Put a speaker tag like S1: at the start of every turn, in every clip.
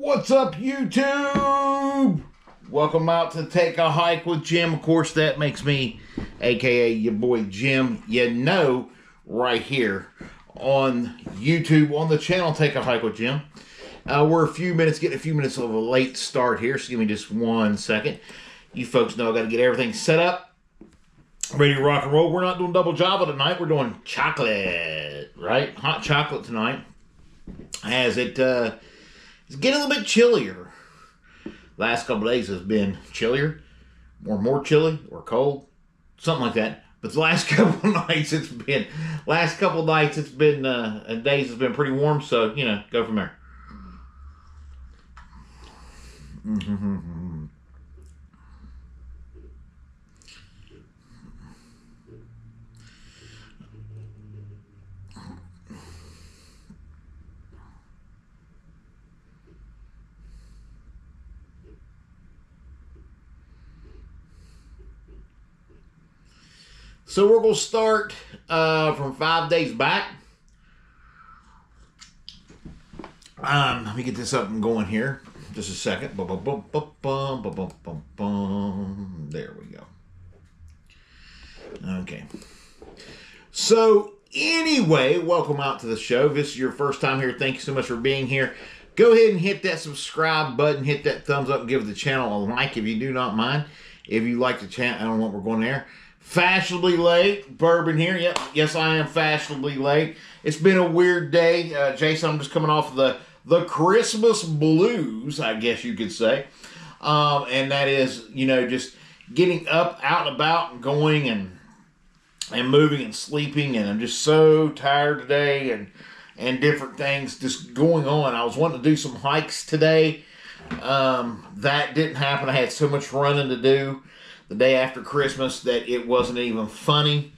S1: What's up, YouTube? Welcome out to Take a Hike with Jim. Of course, that makes me, aka your boy Jim, right here on YouTube on the channel Take a Hike with Jim. We're getting a few minutes of a late start here, so give me just 1 second. You folks know I got to get everything set up, ready to rock and roll. We're not doing double java tonight. We're doing chocolate, right? Hot chocolate tonight, as it's getting a little bit chillier. Last couple of days has been chillier, or more chilly, or cold, something like that. But the last couple of nights and days it's been pretty warm. So go from there. So we're going to start from 5 days back. Let me get this up and going here. Just a second. There we go. Okay. So anyway, welcome out to the show. If this is your first time here, thank you so much for being here. Go ahead and hit that subscribe button. Hit that thumbs up and give the channel a like if you do not mind. If you like the channel, I don't know what we're going there. Fashionably late, Bourbon here. Yep, yes, I am fashionably late. It's been a weird day. Jason, I'm just coming off of the Christmas blues, I guess you could say. And that is, just getting up, out and about, and going and moving and sleeping. And I'm just so tired today and different things just going on. I was wanting to do some hikes today. That didn't happen. I had so much running to do the day after Christmas that it wasn't even funny.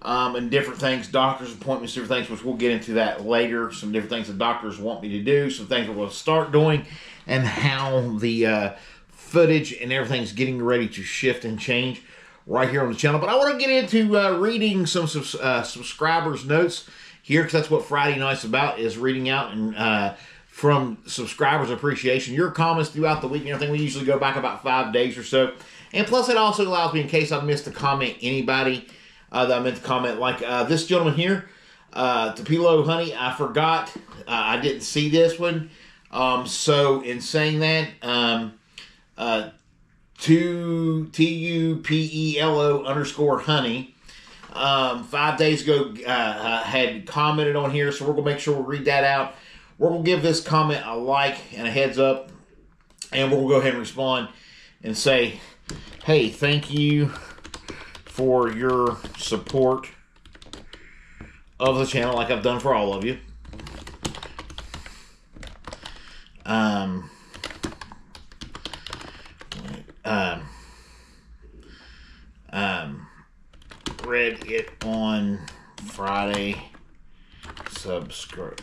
S1: And different things, doctor's appointments, different things, which we'll get into that later. Some different things the doctors want me to do, some things we're going to start doing, and how the footage and everything's getting ready to shift and change right here on the channel. But I want to get into reading some subscribers' notes here, because that's what Friday night's about, is reading out and from subscribers' appreciation, your comments throughout the week and everything. We usually go back about 5 days or so. And plus, it also allows me, in case I missed a comment, anybody that I meant to comment, like this gentleman here, Tupelo Honey, I forgot. I didn't see this one. So, in saying that, TUPELO_honey, 5 days ago, had commented on here, so we're going to make sure we read that out. We're going to give this comment a like and a heads up, and we'll go ahead and respond and say, hey, thank you for your support of the channel, like I've done for all of you. Read it on Friday. Subscribe.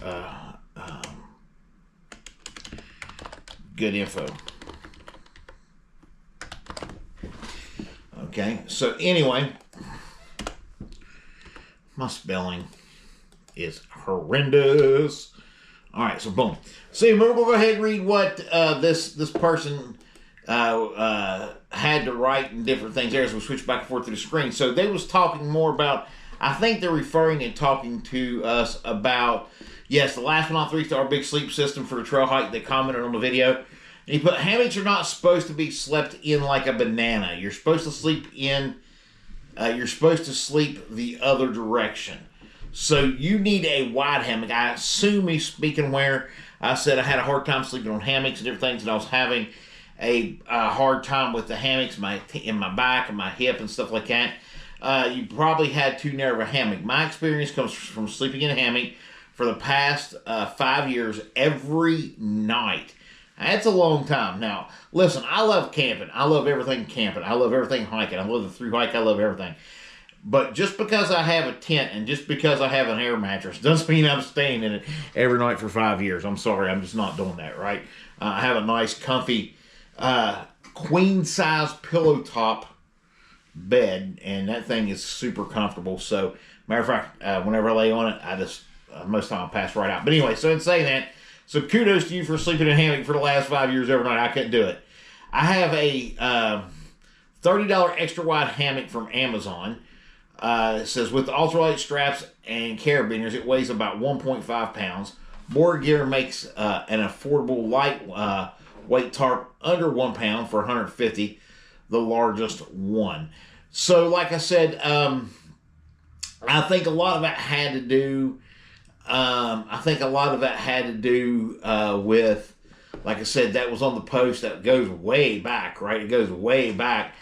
S1: Good info. Okay, so anyway, my spelling is horrendous. All right, so boom. So we'll go ahead and read what this person had to write and different things there as we switch back and forth through the screen. So they was talking more about, I think they're referring and talking to us about, yes, the last but not least, our big sleep system for the trail hike. They commented on the video. And he put, hammocks are not supposed to be slept in like a banana. You're supposed to sleep in, the other direction. So you need a wide hammock. I assume he's speaking where I said I had a hard time sleeping on hammocks and different things, and I was having a hard time with the hammocks in my back and my hip and stuff like that. You probably had too narrow of a hammock. My experience comes from sleeping in a hammock for the past 5 years every night. That's a long time. Now, listen, I love camping. I love everything camping. I love everything hiking. I love the thru hike. I love everything. But just because I have a tent and just because I have an air mattress doesn't mean I'm staying in it every night for 5 years. I'm sorry. I'm just not doing that, right? I have a nice, comfy, queen-size pillow top bed, and that thing is super comfortable. So, matter of fact, whenever I lay on it, I just most of the time I pass right out. But anyway, so in saying that, So kudos to you for sleeping in a hammock for the last 5 years every night. I couldn't do it. I have a $30 extra wide hammock from Amazon. It says with ultralight straps and carabiners, it weighs about 1.5 pounds. More Gear makes an affordable light weight tarp under 1 pound for $150, the largest one. So, like I said, I think a lot of that had to do. With, like I said, that was on the post that goes way back, right? It goes way back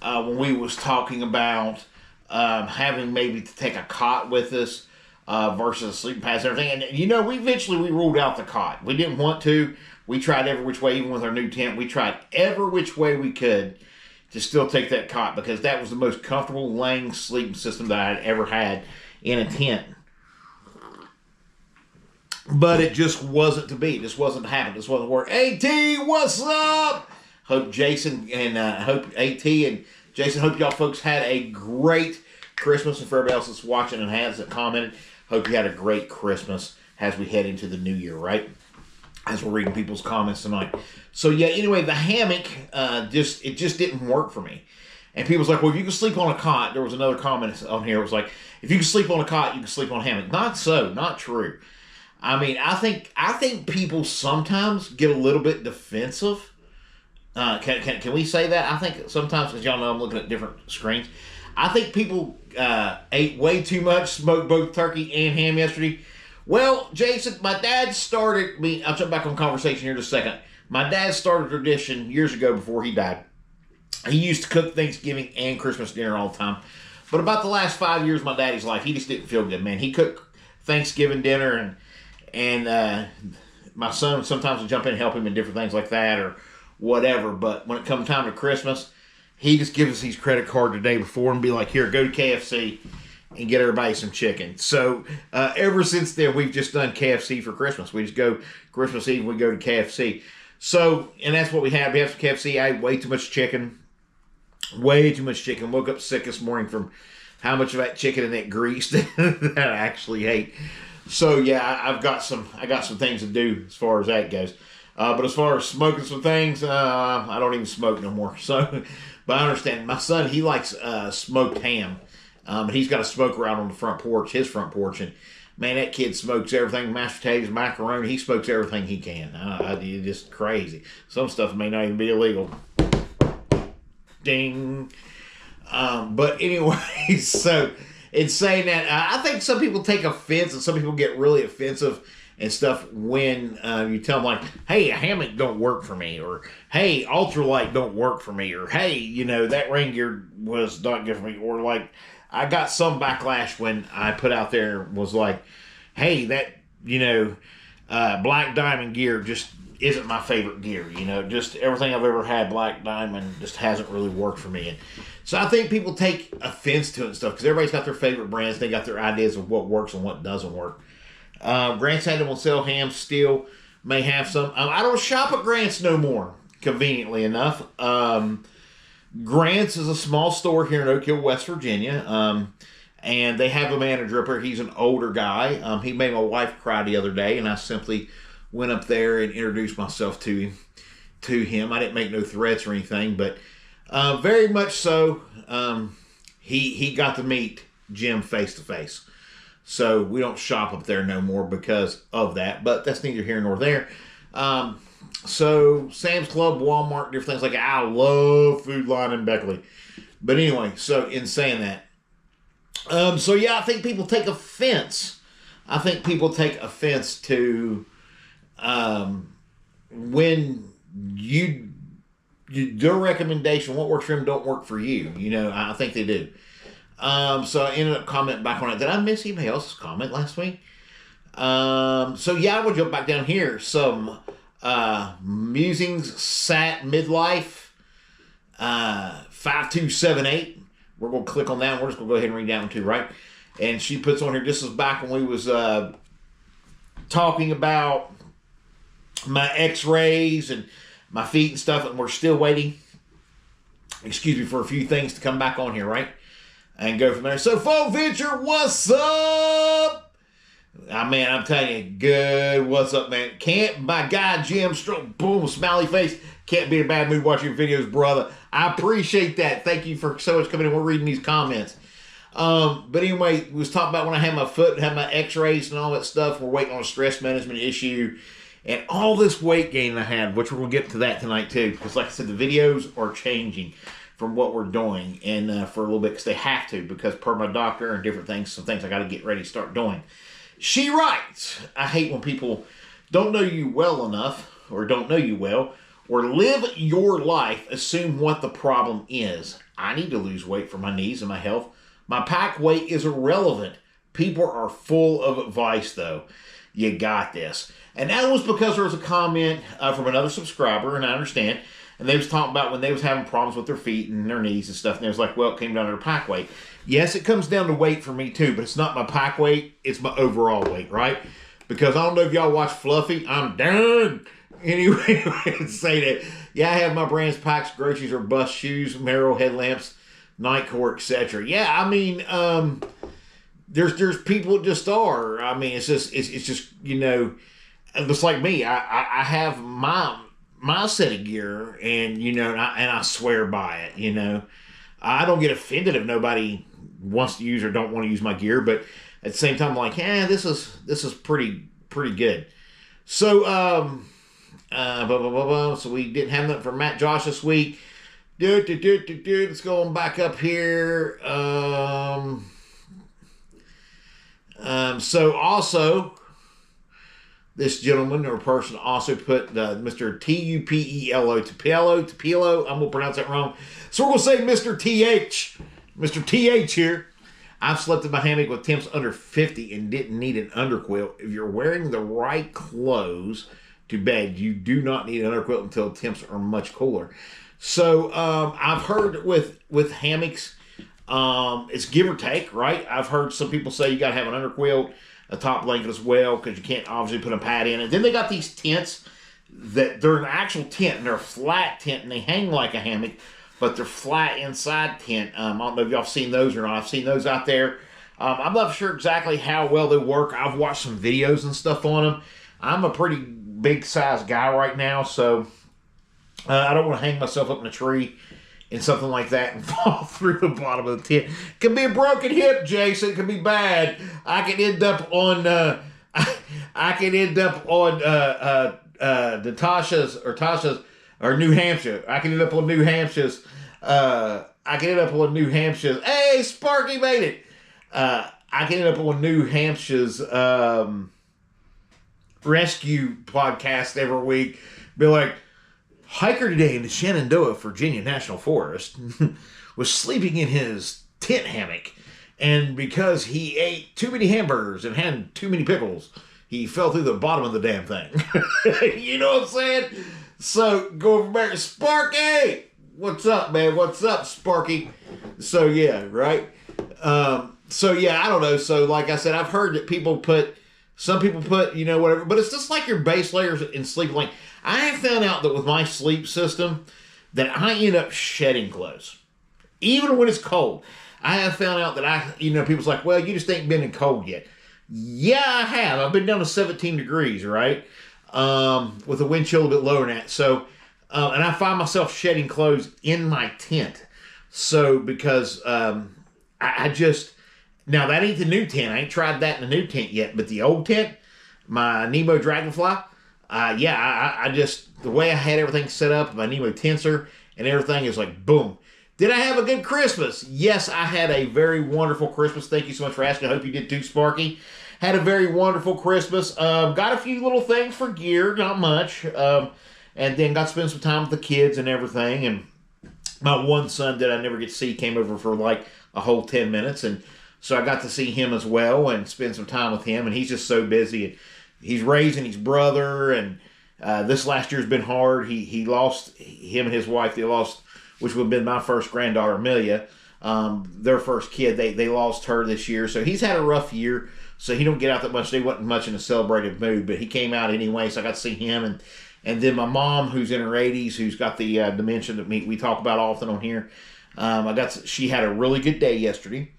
S1: when we was talking about having maybe to take a cot with us versus a sleeping pads and everything. And we eventually ruled out the cot. We didn't want to. We tried every which way, even with our new tent. We tried every which way we could to still take that cot because that was the most comfortable laying sleeping system that I had ever had in a tent. But it just wasn't to be. It just wasn't to happen. It just wasn't to work. AT, what's up? Hope Jason and hope AT and Jason, hope y'all folks had a great Christmas. And for everybody else that's watching and hasn't commented, hope you had a great Christmas as we head into the new year, right? As we're reading people's comments tonight. So yeah, anyway, the hammock just didn't work for me. And people's like, well, if you can sleep on a cot, there was another comment on here. It was like, if you can sleep on a cot, you can sleep on a hammock. Not so, not true. I mean, I think people sometimes get a little bit defensive. Can we say that? I think sometimes, as y'all know, I'm looking at different screens. I think people ate way too much, smoked both turkey and ham yesterday. Well, Jason, my dad started me. I'll jump back on conversation here in just a second. My dad started a tradition years ago before he died. He used to cook Thanksgiving and Christmas dinner all the time. But about the last 5 years of my daddy's life, he just didn't feel good, man. He cooked Thanksgiving dinner and my son sometimes would jump in and help him in different things like that or whatever. But when it comes time to Christmas, he just gives us his credit card the day before and be like, here, go to KFC and get everybody some chicken. So ever since then, we've just done KFC for Christmas. We just go Christmas Eve, we go to KFC. So, and that's what we had. We have some KFC. I ate way too much chicken. Way too much chicken. Woke up sick this morning from how much of that chicken and that grease that I actually ate. So yeah, I got some things to do as far as that goes. But as far as smoking some things, I don't even smoke no more. So, but I understand. My son, he likes smoked ham. He's got a smoker out on the front porch, his front porch, and man, that kid smokes everything: mashed potatoes, macaroni. He smokes everything he can. It's just crazy. Some stuff may not even be illegal. Ding. But anyway, so in saying that, I think some people take offense and some people get really offensive and stuff when you tell them like, hey, a hammock don't work for me, or hey, ultralight don't work for me, or hey, that rain gear was not good for me, or like I got some backlash when I put out there was like, hey, that Black Diamond gear just isn't my favorite gear. Just everything I've ever had Black Diamond just hasn't really worked for me. And so I think people take offense to it and stuff because everybody's got their favorite brands. They got their ideas of what works and what doesn't work. Grant's had them will sell ham still. May have some. I don't shop at Grant's no more, conveniently enough. Grant's is a small store here in Oak Hill, West Virginia. And they have a manager up here. He's an older guy. He made my wife cry the other day, and I simply went up there and introduced myself to him. I didn't make no threats or anything, but very much so, he got to meet Jim face to face. So we don't shop up there no more because of that, but that's neither here nor there. So Sam's Club, Walmart, different things like that. I love Food Line in Beckley. But anyway, so in saying that, so yeah, I think people take offense. I think people take offense to when you do a recommendation, what works for them don't work for you. I think they do. So I ended up commenting back on it. Did I miss anybody else's comment last week? So yeah, I will jump back down here. Some musings sat midlife 5278. We're going to click on that. We're just going to go ahead and read that one too, right? And she puts on here, this is back when we was talking about my x-rays and my feet and stuff, and we're still waiting, for a few things to come back on here, right? And go from there. So, Folk Venture, what's up? Man, I'm telling you, good. What's up, man? Can't, my guy, Jim, stroke, boom, smiley face. Can't be in a bad mood watching your videos, brother. I appreciate that. Thank you for so much coming in. We're reading these comments. But anyway, we was talking about when I had my foot, had my x-rays and all that stuff. We're waiting on a stress management issue. And all this weight gain I had, which we're going to get to that tonight too. Because like I said, the videos are changing from what we're doing. And for a little bit, because they have to. Because per my doctor and different things, some things I got to get ready to start doing. She writes, I hate when people don't know you well enough, or don't know you well, or live your life, assume what the problem is. I need to lose weight for my knees and my health. My pack weight is irrelevant. People are full of advice, though. You got this. And that was because there was a comment from another subscriber, and I understand, and they was talking about when they was having problems with their feet and their knees and stuff, and they was like, well, it came down to their pack weight. Yes, it comes down to weight for me too, but it's not my pack weight, it's my overall weight, right? Because I don't know if y'all watch Fluffy, I'm done. Anyway, say that. Yeah, I have my brands, packs, groceries, or bust shoes, Merrill, headlamps, Nightcore, etc. Yeah, I mean, there's people that just are. I mean, it's just, you know, it's like me. I have my set of gear, and you know, and I swear by it. You know, I don't get offended if nobody wants to use or don't want to use my gear, but at the same time, I'm like, yeah, this is pretty good. So, so we didn't have that for Matt Josh this week. Let's go on back up here. So also, this gentleman or person also put Mr. Tupelo. I'm going to pronounce that wrong. So we're going to say Mr. TH. Mr. TH here. I've slept in my hammock with temps under 50 and didn't need an underquilt. If you're wearing the right clothes to bed, you do not need an underquilt until temps are much cooler. So I've heard with hammocks, it's give or take, right? I've heard some people say you got to have an underquilt, a top blanket as well, because you can't obviously put a pad in it. Then they got these tents that they're an actual tent, and they're a flat tent, and they hang like a hammock, but they're flat inside tent. I don't know if y'all have seen those or not. I've seen those out there. I'm not sure exactly how well they work. I've watched some videos and stuff on them. I'm a pretty big size guy right now, so I don't want to hang myself up in a tree in something like that and fall through the bottom of the tent. It can be a broken hip, Jason. It can be bad. I can end up on Tasha's or New Hampshire. I can end up on New Hampshire's. Hey, Sparky made it. I can end up on New Hampshire's rescue podcast every week. Be like, hiker today in the Shenandoah, Virginia National Forest was sleeping in his tent hammock, and because he ate too many hamburgers and had too many pickles, he fell through the bottom of the damn thing. You know what I'm saying? So go from there, Sparky. What's up, man? What's up, Sparky? So yeah, right. So yeah, I don't know. So like I said, I've heard that some people put, you know, whatever, but it's just like your base layers in sleep. Like, I have found out that with my sleep system that I end up shedding clothes. Even when it's cold. I have found out that people's like, well, you just ain't been in cold yet. Yeah, I have. I've been down to 17 degrees, right? With the wind chill a bit lower than that. So, and I find myself shedding clothes in my tent. So, because now that ain't the new tent. I ain't tried that in the new tent yet. But the old tent, my Nemo Dragonfly, I just, the way I had everything set up, my Nemo tensor and everything is like, boom. Did I have a good Christmas? Yes, I had a very wonderful Christmas. Thank you so much for asking. I hope you did too, Sparky. Had a very wonderful Christmas. Got a few little things for gear, not much. And then got to spend some time with the kids and everything. And my one son that I never get to see came over for like a whole 10 minutes. And so I got to see him as well and spend some time with him. And he's just so busy. And he's raising his brother. And this last year's been hard. He lost, him and his wife, they lost, which would have been my first granddaughter, Amelia, their first kid. They lost her this year. So he's had a rough year. So he don't get out that much. They wasn't much in a celebrative mood, but he came out anyway. So I got to see him. And then my mom, who's in her 80s, who's got the dementia that we talk about often on here. She had a really good day yesterday.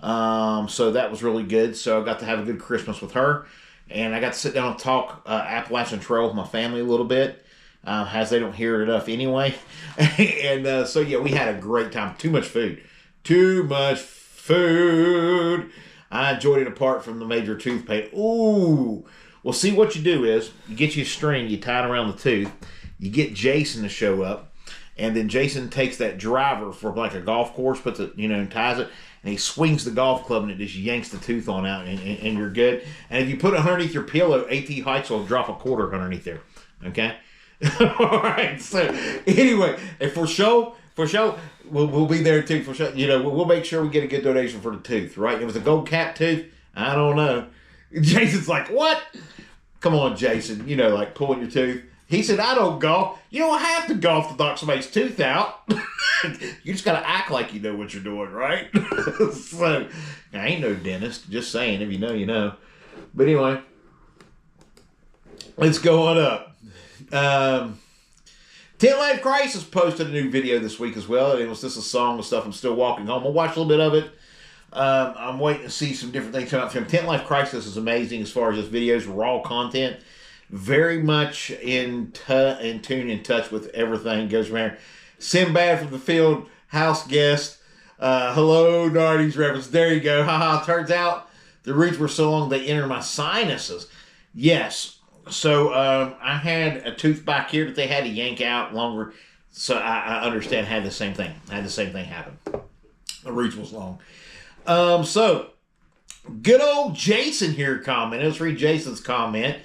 S1: So that was really good. So I got to have a good Christmas with her. And I got to sit down and talk Appalachian Trail with my family a little bit, as they don't hear it enough anyway. And so, yeah, we had a great time. Too much food. Too much food. I enjoyed it apart from the major tooth pain. Ooh. Well, see, what you do is you get you a string, you tie it around the tooth, you get Jason to show up, and then Jason takes that driver for like a golf course, puts it, and ties it, and he swings the golf club and it just yanks the tooth on out, and you're good. And if you put it underneath your pillow, AT Hikes will drop a quarter underneath there. Okay? All right. So anyway, and for sure, we'll be there too. For sure, we'll make sure we get a good donation for the tooth. Right? It was a gold cap tooth. I don't know. Jason's like, what? Come on, Jason. Like pulling your tooth. He said, I don't golf. You don't have to golf to knock somebody's tooth out. You just got to act like you know what you're doing, right? So, I ain't no dentist. Just saying. If you know, you know. But anyway, let's go on up. Tent Life Crisis posted a new video this week as well. It was just a song and stuff. I'm still walking home. I'll watch a little bit of it. I'm waiting to see some different things come out from him. Tent Life Crisis is amazing as far as his videos, raw content. Very much in tune, in touch with everything. Goes from here. Sinbad from the Field, house guest. Hello, Nardies reference. There you go. Haha. Turns out the roots were so long they entered my sinuses. Yes. So I had a tooth back here that they had to yank out longer. So I understand. Had the same thing. Had the same thing happen. The roots was long. So good old Jason here commented. Let's read Jason's comment.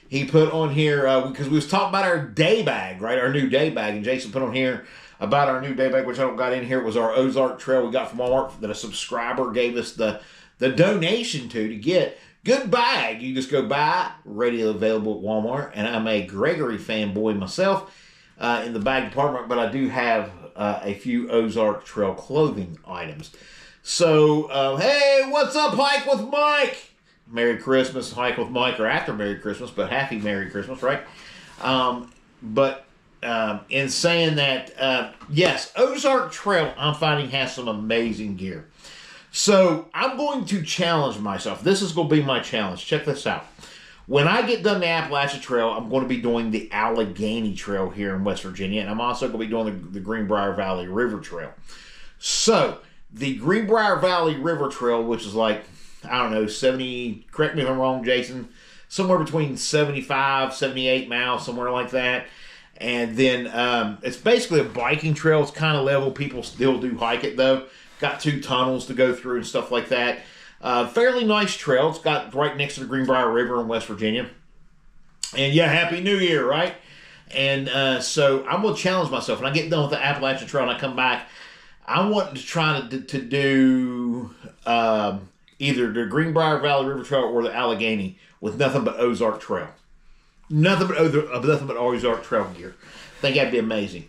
S1: He put on here, because we was talking about our day bag, right? Our new day bag. And Jason put on here about our new day bag, which I don't got in here. It was our Ozark Trail we got from Walmart that a subscriber gave us the donation to get. Good bag. You just go buy, ready, available at Walmart. And I'm a Gregory fanboy myself in the bag department, but I do have a few Ozark Trail clothing items. So, hey, what's up, Hike with Mike? Merry Christmas, Hike with Mike, or after Merry Christmas, but happy Merry Christmas, right? In saying that, yes, Ozark Trail, I'm finding, has some amazing gear. So, I'm going to challenge myself. This is going to be my challenge. Check this out. When I get done the Appalachian Trail, I'm going to be doing the Allegheny Trail here in West Virginia, and I'm also going to be doing the Greenbrier Valley River Trail. So, the Greenbrier Valley River Trail, which is like, I don't know, 70, correct me if I'm wrong, Jason, somewhere between 75, 78 miles, somewhere like that. And then it's basically a biking trail. It's kind of level. People still do hike it, though. Got 2 tunnels to go through and stuff like that. Fairly nice trail. It's got right next to the Greenbrier River in West Virginia. And yeah, Happy New Year, right? And so I'm going to challenge myself. When I get done with the Appalachian Trail and I come back, I want to try to do either the Greenbrier Valley River Trail or the Allegheny with nothing but Ozark Trail. Nothing but Ozark Trail gear. I think that'd be amazing.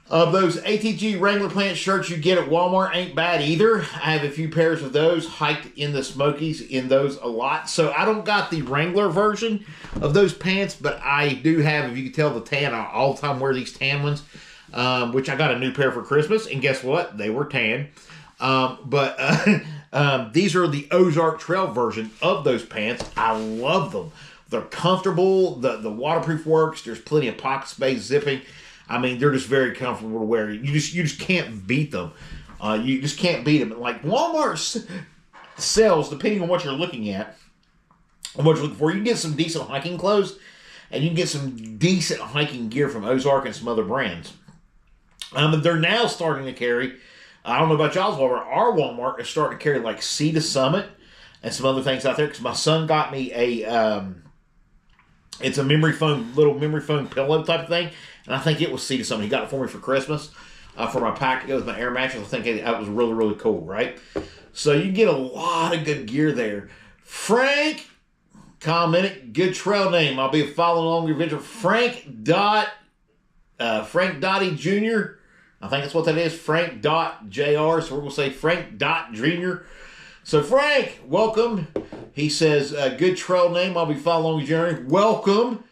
S1: Those ATG Wrangler Plant shirts you get at Walmart ain't bad either. I have a few pairs of those. Hiked in the Smokies in those a lot. So I don't got the Wrangler version of those pants, but I do have, if you can tell, the tan. I all the time wear these tan ones, which I got a new pair for Christmas. And guess what? They were tan. These are the Ozark Trail version of those pants. I love them. They're comfortable. The waterproof works. There's plenty of pocket space, zipping. I mean, they're just very comfortable to wear. You just can't beat them. You just can't beat them. Like Walmart sells, depending on what you're looking at and what you're looking for, you can get some decent hiking clothes and you can get some decent hiking gear from Ozark and some other brands. They're now starting to carry, I don't know about y'all's Walmart, our Walmart is starting to carry like Sea to Summit and some other things out there, because my son got me it's a little memory foam pillow type of thing, and I think it was Sea to Summit. He got it for me for Christmas, for my pack to go with my air mattress. I think that was really, really cool, right? So you get a lot of good gear there. Frank commented, good trail name. I'll be following along your video. Frank Dottie Jr. I think that's what that is. Frank Jr. So we're going to say Frank Jr. So Frank, welcome. He says, good trail name. I'll be following your journey. Welcome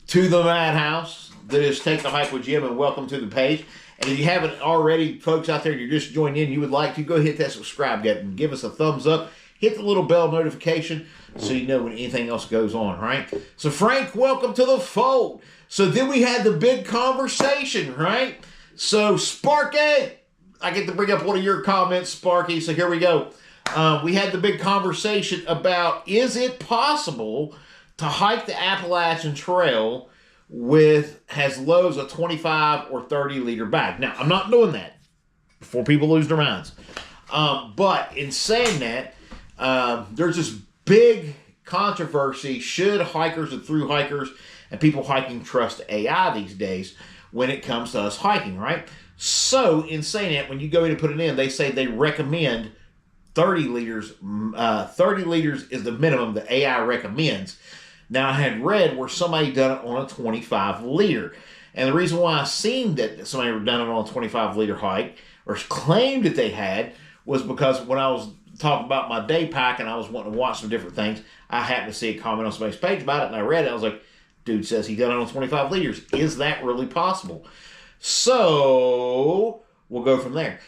S1: to the Madhouse. That is Take the Hike with Jim, and welcome to the page. And if you haven't already, folks out there, and you're just joining in, you would like to, go hit that subscribe button. Give us a thumbs up. Hit the little bell notification so you know when anything else goes on, right? So, Frank, welcome to the fold. So then we had the big conversation, right? So, Sparky, I get to bring up one of your comments, Sparky. So here we go. We had the big conversation about, is it possible to hike the Appalachian Trail with as low as a 25 or 30 liter bag? Now, I'm not doing that before people lose their minds. But in saying that, there's this big controversy. Should hikers and through hikers and people hiking trust AI these days when it comes to us hiking, right? So in saying that, when you go in and put it in, they say they recommend 30 liters. 30 liters is the minimum the AI recommends. Now, I had read where somebody done it on a 25 liter. And the reason why I seen that somebody had done it on a 25 liter hike, or claimed that they had, was because when I was talking about my day pack and I was wanting to watch some different things, I happened to see a comment on somebody's page about it, and I read it. I was like, dude says he done it on 25 liters. Is that really possible? So we'll go from there.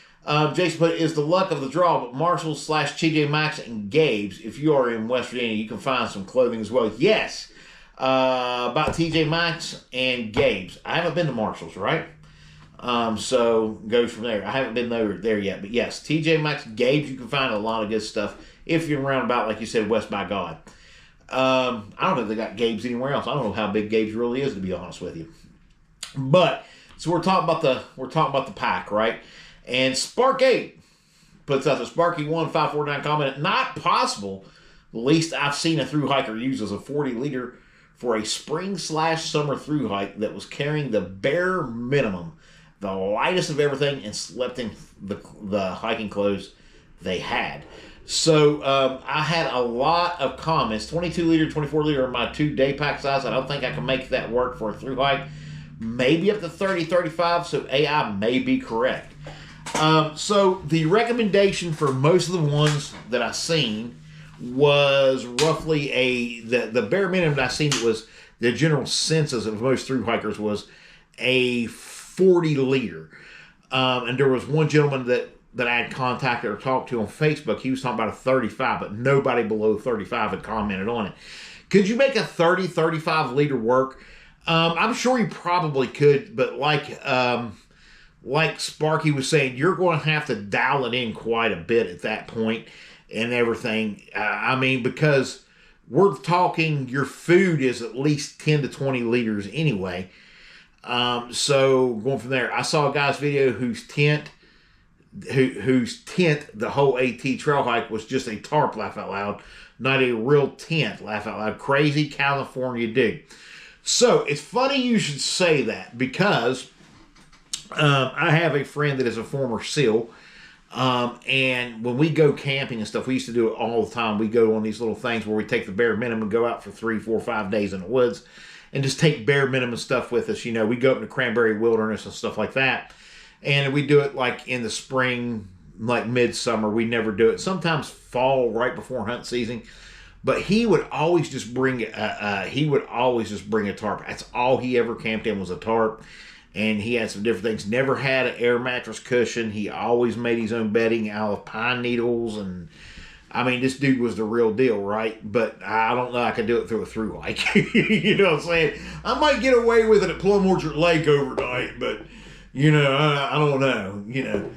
S1: Jason put, is the luck of the draw, but Marshalls / TJ Maxx and Gabe's. If you are in West Virginia, you can find some clothing as well. Yes, about TJ Maxx and Gabe's. I haven't been to Marshalls, right? So goes from there. I haven't been there yet, but yes, TJ Maxx, Gabe's. You can find a lot of good stuff if you're around about, like you said, West by God. I don't know if they got Gabe's anywhere else. I don't know how big Gabe's really is, to be honest with you. But so we're talking about the pack, right? And Sparky puts out the Sparky1549 comment, not possible. The least I've seen a through hiker use was a 40 liter for a spring / summer through hike that was carrying the bare minimum, the lightest of everything, and slept in the hiking clothes they had. So I had a lot of comments. 22 liter, 24 liter are my 2 day pack size. I don't think I can make that work for a through hike. Maybe up to 30, 35, so AI may be correct. So the recommendation for most of the ones that I seen was roughly the bare minimum that I seen was the general census of most through hikers was a 40 liter. And there was one gentleman that I had contacted or talked to on Facebook. He was talking about a 35, but nobody below 35 had commented on it. Could you make a 30, 35 liter work? I'm sure you probably could, but like Sparky was saying, you're going to have to dial it in quite a bit at that point and everything. I mean, because we're talking your food is at least 10 to 20 liters anyway. So going from there, I saw a guy's video whose tent, the whole AT trail hike was just a tarp, laugh out loud, not a real tent, laugh out loud. Crazy California dig. So it's funny you should say that, because I have a friend that is a former SEAL, and when we go camping and stuff, we used to do it all the time. We go on these little things where we take the bare minimum and go out for 3, 4, 5 days in the woods and just take bare minimum stuff with us. You know, we go up in the cranberry wilderness and stuff like that, and we do it like in the spring, like midsummer. We never do it. Sometimes fall, right before hunt season. But he would always just bring a tarp. That's all he ever camped in was a tarp. And he had some different things. Never had an air mattress cushion. He always made his own bedding out of pine needles. And I mean, this dude was the real deal, right? But I don't know I could do it through a through hike. You know what I'm saying? I might get away with it at Plum Orchard Lake overnight, but, you know, I don't know, you know.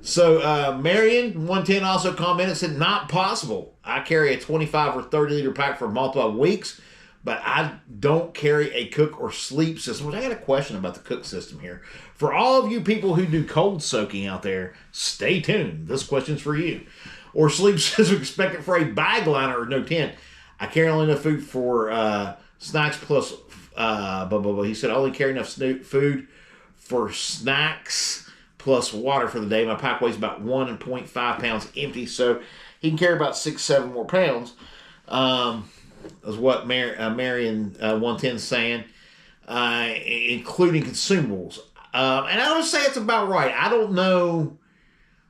S1: So Marion 110 also commented, said, not possible. I carry a 25 or 30 liter pack for multiple weeks, but I don't carry a cook or sleep system. Which I got a question about the cook system here. For all of you people who do cold soaking out there, stay tuned. This question's for you. Or sleep system expected for a bag liner or no tent. I carry only enough food for snacks plus, he said, I only carry enough food for snacks plus water for the day. My pack weighs about 1.5 pounds empty, so he can carry about 6, 7 more pounds. Is what Marion 110 is saying, including consumables. And I would say it's about right. I don't know,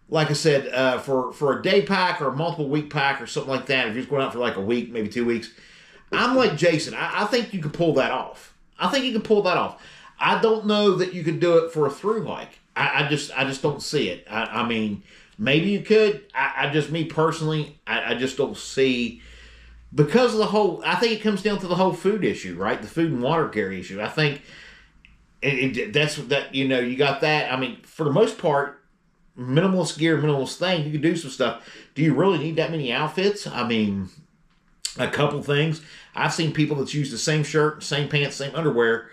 S1: like I said, for a day pack or a multiple week pack or something like that, if you're just going out for like a week, maybe 2 weeks, I'm like Jason. I think you could pull that off. I don't know that you could do it for a through hike. I just don't see it. I mean, maybe you could. Me personally, I just don't see, because of the whole, I think it comes down to the whole food issue, right? The food and water carry issue. I think that's that, you got that. I mean, for the most part, minimalist gear, minimalist thing, you can do some stuff. Do you really need that many outfits? I mean, a couple things. I've seen people that use the same shirt, same pants, same underwear,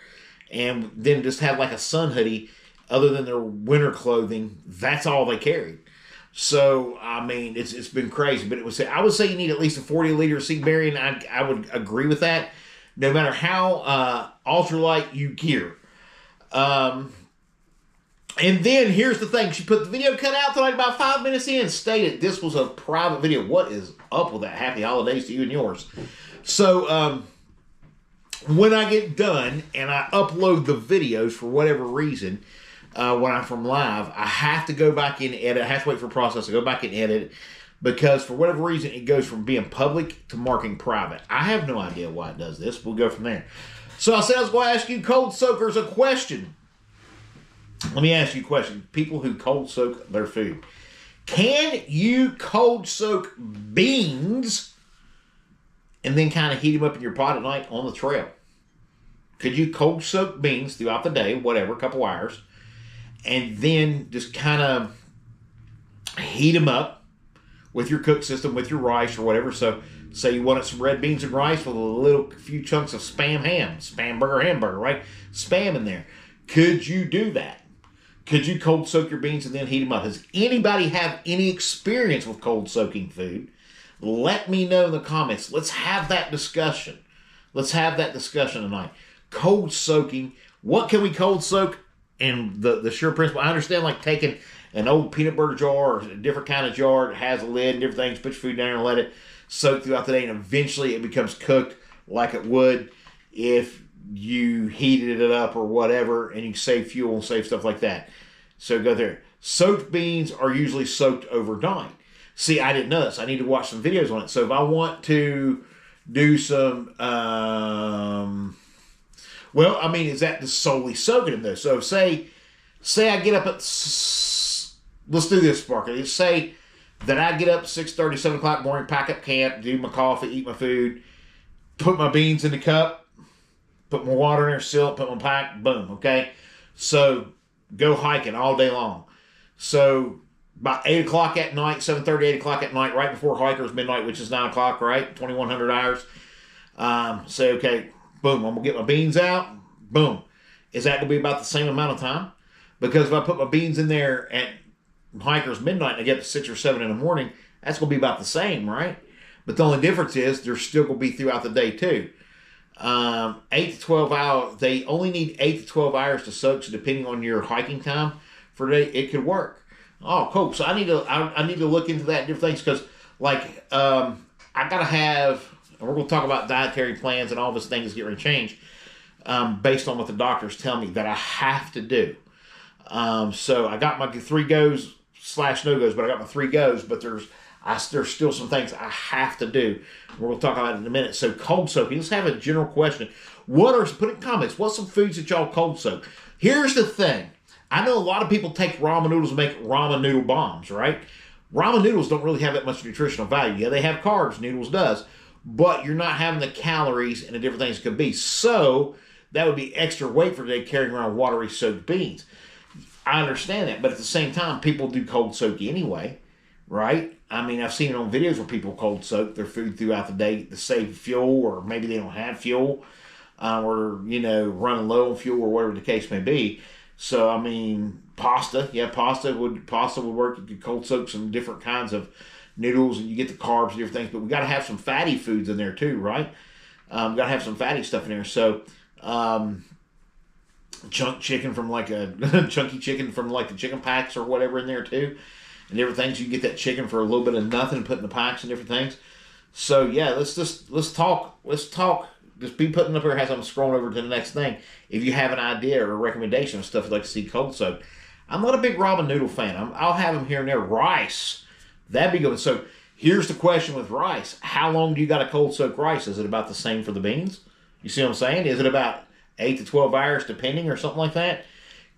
S1: and then just have like a sun hoodie other than their winter clothing. That's all they carried. So, I mean, it's been crazy. But I would say you need at least a 40-liter seat bearing. I would agree with that, no matter how ultralight you gear. And then here's the thing. She put the video cut out till like about 5 minutes in, stated this was a private video. What is up with that? Happy holidays to you and yours. So, when I get done and I upload the videos for whatever reason, when I'm from live, I have to go back in and edit. I have to wait for a process to go back and edit, because for whatever reason, it goes from being public to marking private. I have no idea why it does this. We'll go from there. So I said I was going to ask you cold soakers a question. Let me ask you a question. People who cold soak their food. Can you cold soak beans and then kind of heat them up in your pot at night on the trail? Could you cold soak beans throughout the day, whatever, a couple hours, and then just kind of heat them up with your cook system, with your rice or whatever? So say you wanted some red beans and rice with a few chunks of spam burger hamburger, right? Spam in there. Could you do that? Could you cold soak your beans and then heat them up? Does anybody have any experience with cold soaking food? Let me know in the comments. Let's have that discussion. Let's have that discussion tonight. Cold soaking. What can we cold soak? And the sure principle. I understand, like taking an old peanut butter jar or a different kind of jar that has a lid and different things, put your food down there and let it soak throughout the day, and eventually it becomes cooked like it would if you heated it up or whatever, and you save fuel and save stuff like that. So go there. Soaked beans are usually soaked overnight. See, I didn't know this. I need to watch some videos on it. So if I want to do some, well, I mean, is that just solely soaking them though? So say I get up at, let's do this, Sparky. Let's say that I get up 6:30, 7 o'clock morning, pack up camp, do my coffee, eat my food, put my beans in the cup, put my water in there, seal it, put my pack, boom, okay? So go hiking all day long. So about 8 o'clock at night, 7:30, 8 o'clock at night, right before hikers midnight, which is 9 o'clock, right? 2100 hours. Say, okay, boom, I'm going to get my beans out. Boom. Is that going to be about the same amount of time? Because if I put my beans in there at hikers midnight and I get to 6 or 7 in the morning, that's going to be about the same, right? But the only difference is they're still going to be throughout the day too. 8 to 12 hours. They only need 8 to 12 hours to soak. So depending on your hiking time for the day, it could work. Oh, cool. So I need to look into that, different things, because like I gotta have. And we're going to talk about dietary plans and all these things get ready to change based on what the doctors tell me that I have to do. So I got my 3 goes / no goes, but I got my 3 goes, but there's still some things I have to do. We're going to talk about it in a minute. So cold soaking. Let's have a general question. Put in comments, what's some foods that y'all cold soak? Here's the thing. I know a lot of people take ramen noodles and make ramen noodle bombs, right? Ramen noodles don't really have that much nutritional value. Yeah, they have carbs. Noodles does. But you're not having the calories and the different things it could be. So that would be extra weight for today carrying around watery soaked beans. I understand that. But at the same time, people do cold soak anyway, right? I mean, I've seen it on videos where people cold soak their food throughout the day to save fuel, or maybe they don't have fuel, or, running low on fuel, or whatever the case may be. So, I mean, pasta. Yeah, pasta would work. You could cold soak some different kinds of noodles, and you get the carbs and different things. But we got to have some fatty foods in there too, right? We got to have some fatty stuff in there. So, chunky chicken from like the chicken packs or whatever in there too, and different things. You can get that chicken for a little bit of nothing and put in the packs and different things. So yeah, let's talk. Just be putting up here as I'm scrolling over to the next thing. If you have an idea or a recommendation of stuff you'd like to see cold soaked. I'm not a big ramen noodle fan. I'll have them here and there. Rice, that'd be good. So here's the question with rice. How long do you got to cold soak rice? Is it about the same for the beans? You see what I'm saying? Is it about 8 to 12 hours depending or something like that?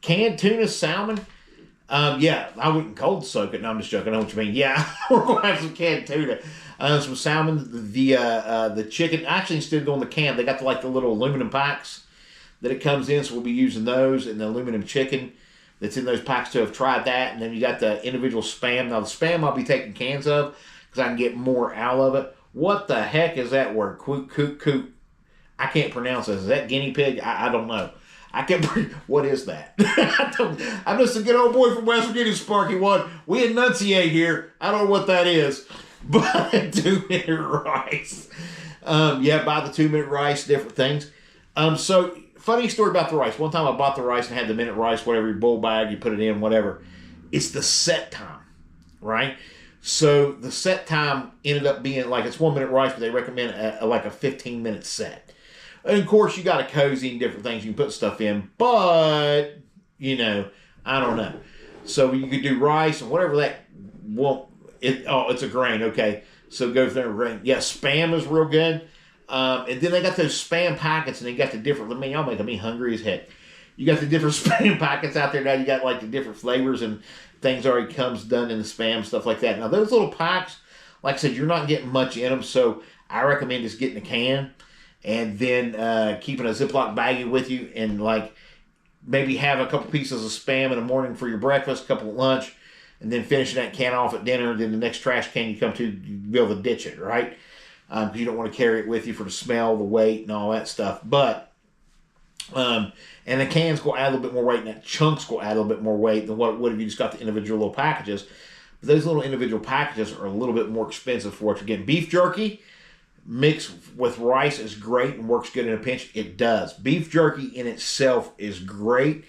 S1: Canned tuna, salmon, Yeah, I wouldn't cold soak it. No, I'm just joking. I know what you mean. Yeah, we're going to have some canned tuna. Some salmon, the chicken. Actually, instead of doing the can, they got the little aluminum packs that it comes in, so we'll be using those, and the aluminum chicken that's in those packs too. I've tried that, and then you got the individual Spam. Now, the Spam I'll be taking cans of because I can get more out of it. What the heck is that word? Coot, coot, coot. I can't pronounce this. Is that guinea pig? I don't know. I can't. What is that? I'm just a good old boy from West Virginia, Sparky One. We enunciate here. I don't know what that is. But 2-minute rice. Yeah, buy the 2-minute rice, different things. So, funny story about the rice. One time I bought the rice and had the minute rice, whatever, your bowl bag, you put it in, whatever. It's the set time, right? So, the set time ended up being it's 1-minute rice, but they recommend a 15-minute set. And of course, you got a cozy and different things you can put stuff in, but, I don't know. So you could do rice and whatever that won't, it's a grain, okay. So go for that grain. Yeah, Spam is real good. And then they got those Spam packets and they got the different, y'all making me hungry as heck. You got the different Spam packets out there now. You got the different flavors and things already comes done in the Spam, stuff like that. Now those little packs, like I said, you're not getting much in them. So I recommend just getting a can. And then keeping a Ziploc baggie with you and maybe have a couple pieces of Spam in the morning for your breakfast, a couple at lunch, and then finishing that can off at dinner. And then the next trash can you come to, you'll be able to ditch it, right? Because you don't want to carry it with you for the smell, the weight, and all that stuff. But, and the cans go add a little bit more weight, and that chunks go add a little bit more weight than what it would if you just got the individual little packages. But those little individual packages are a little bit more expensive for what you're getting. Beef jerky mixed with rice is great and works good in a pinch. It does. Beef jerky in itself is great.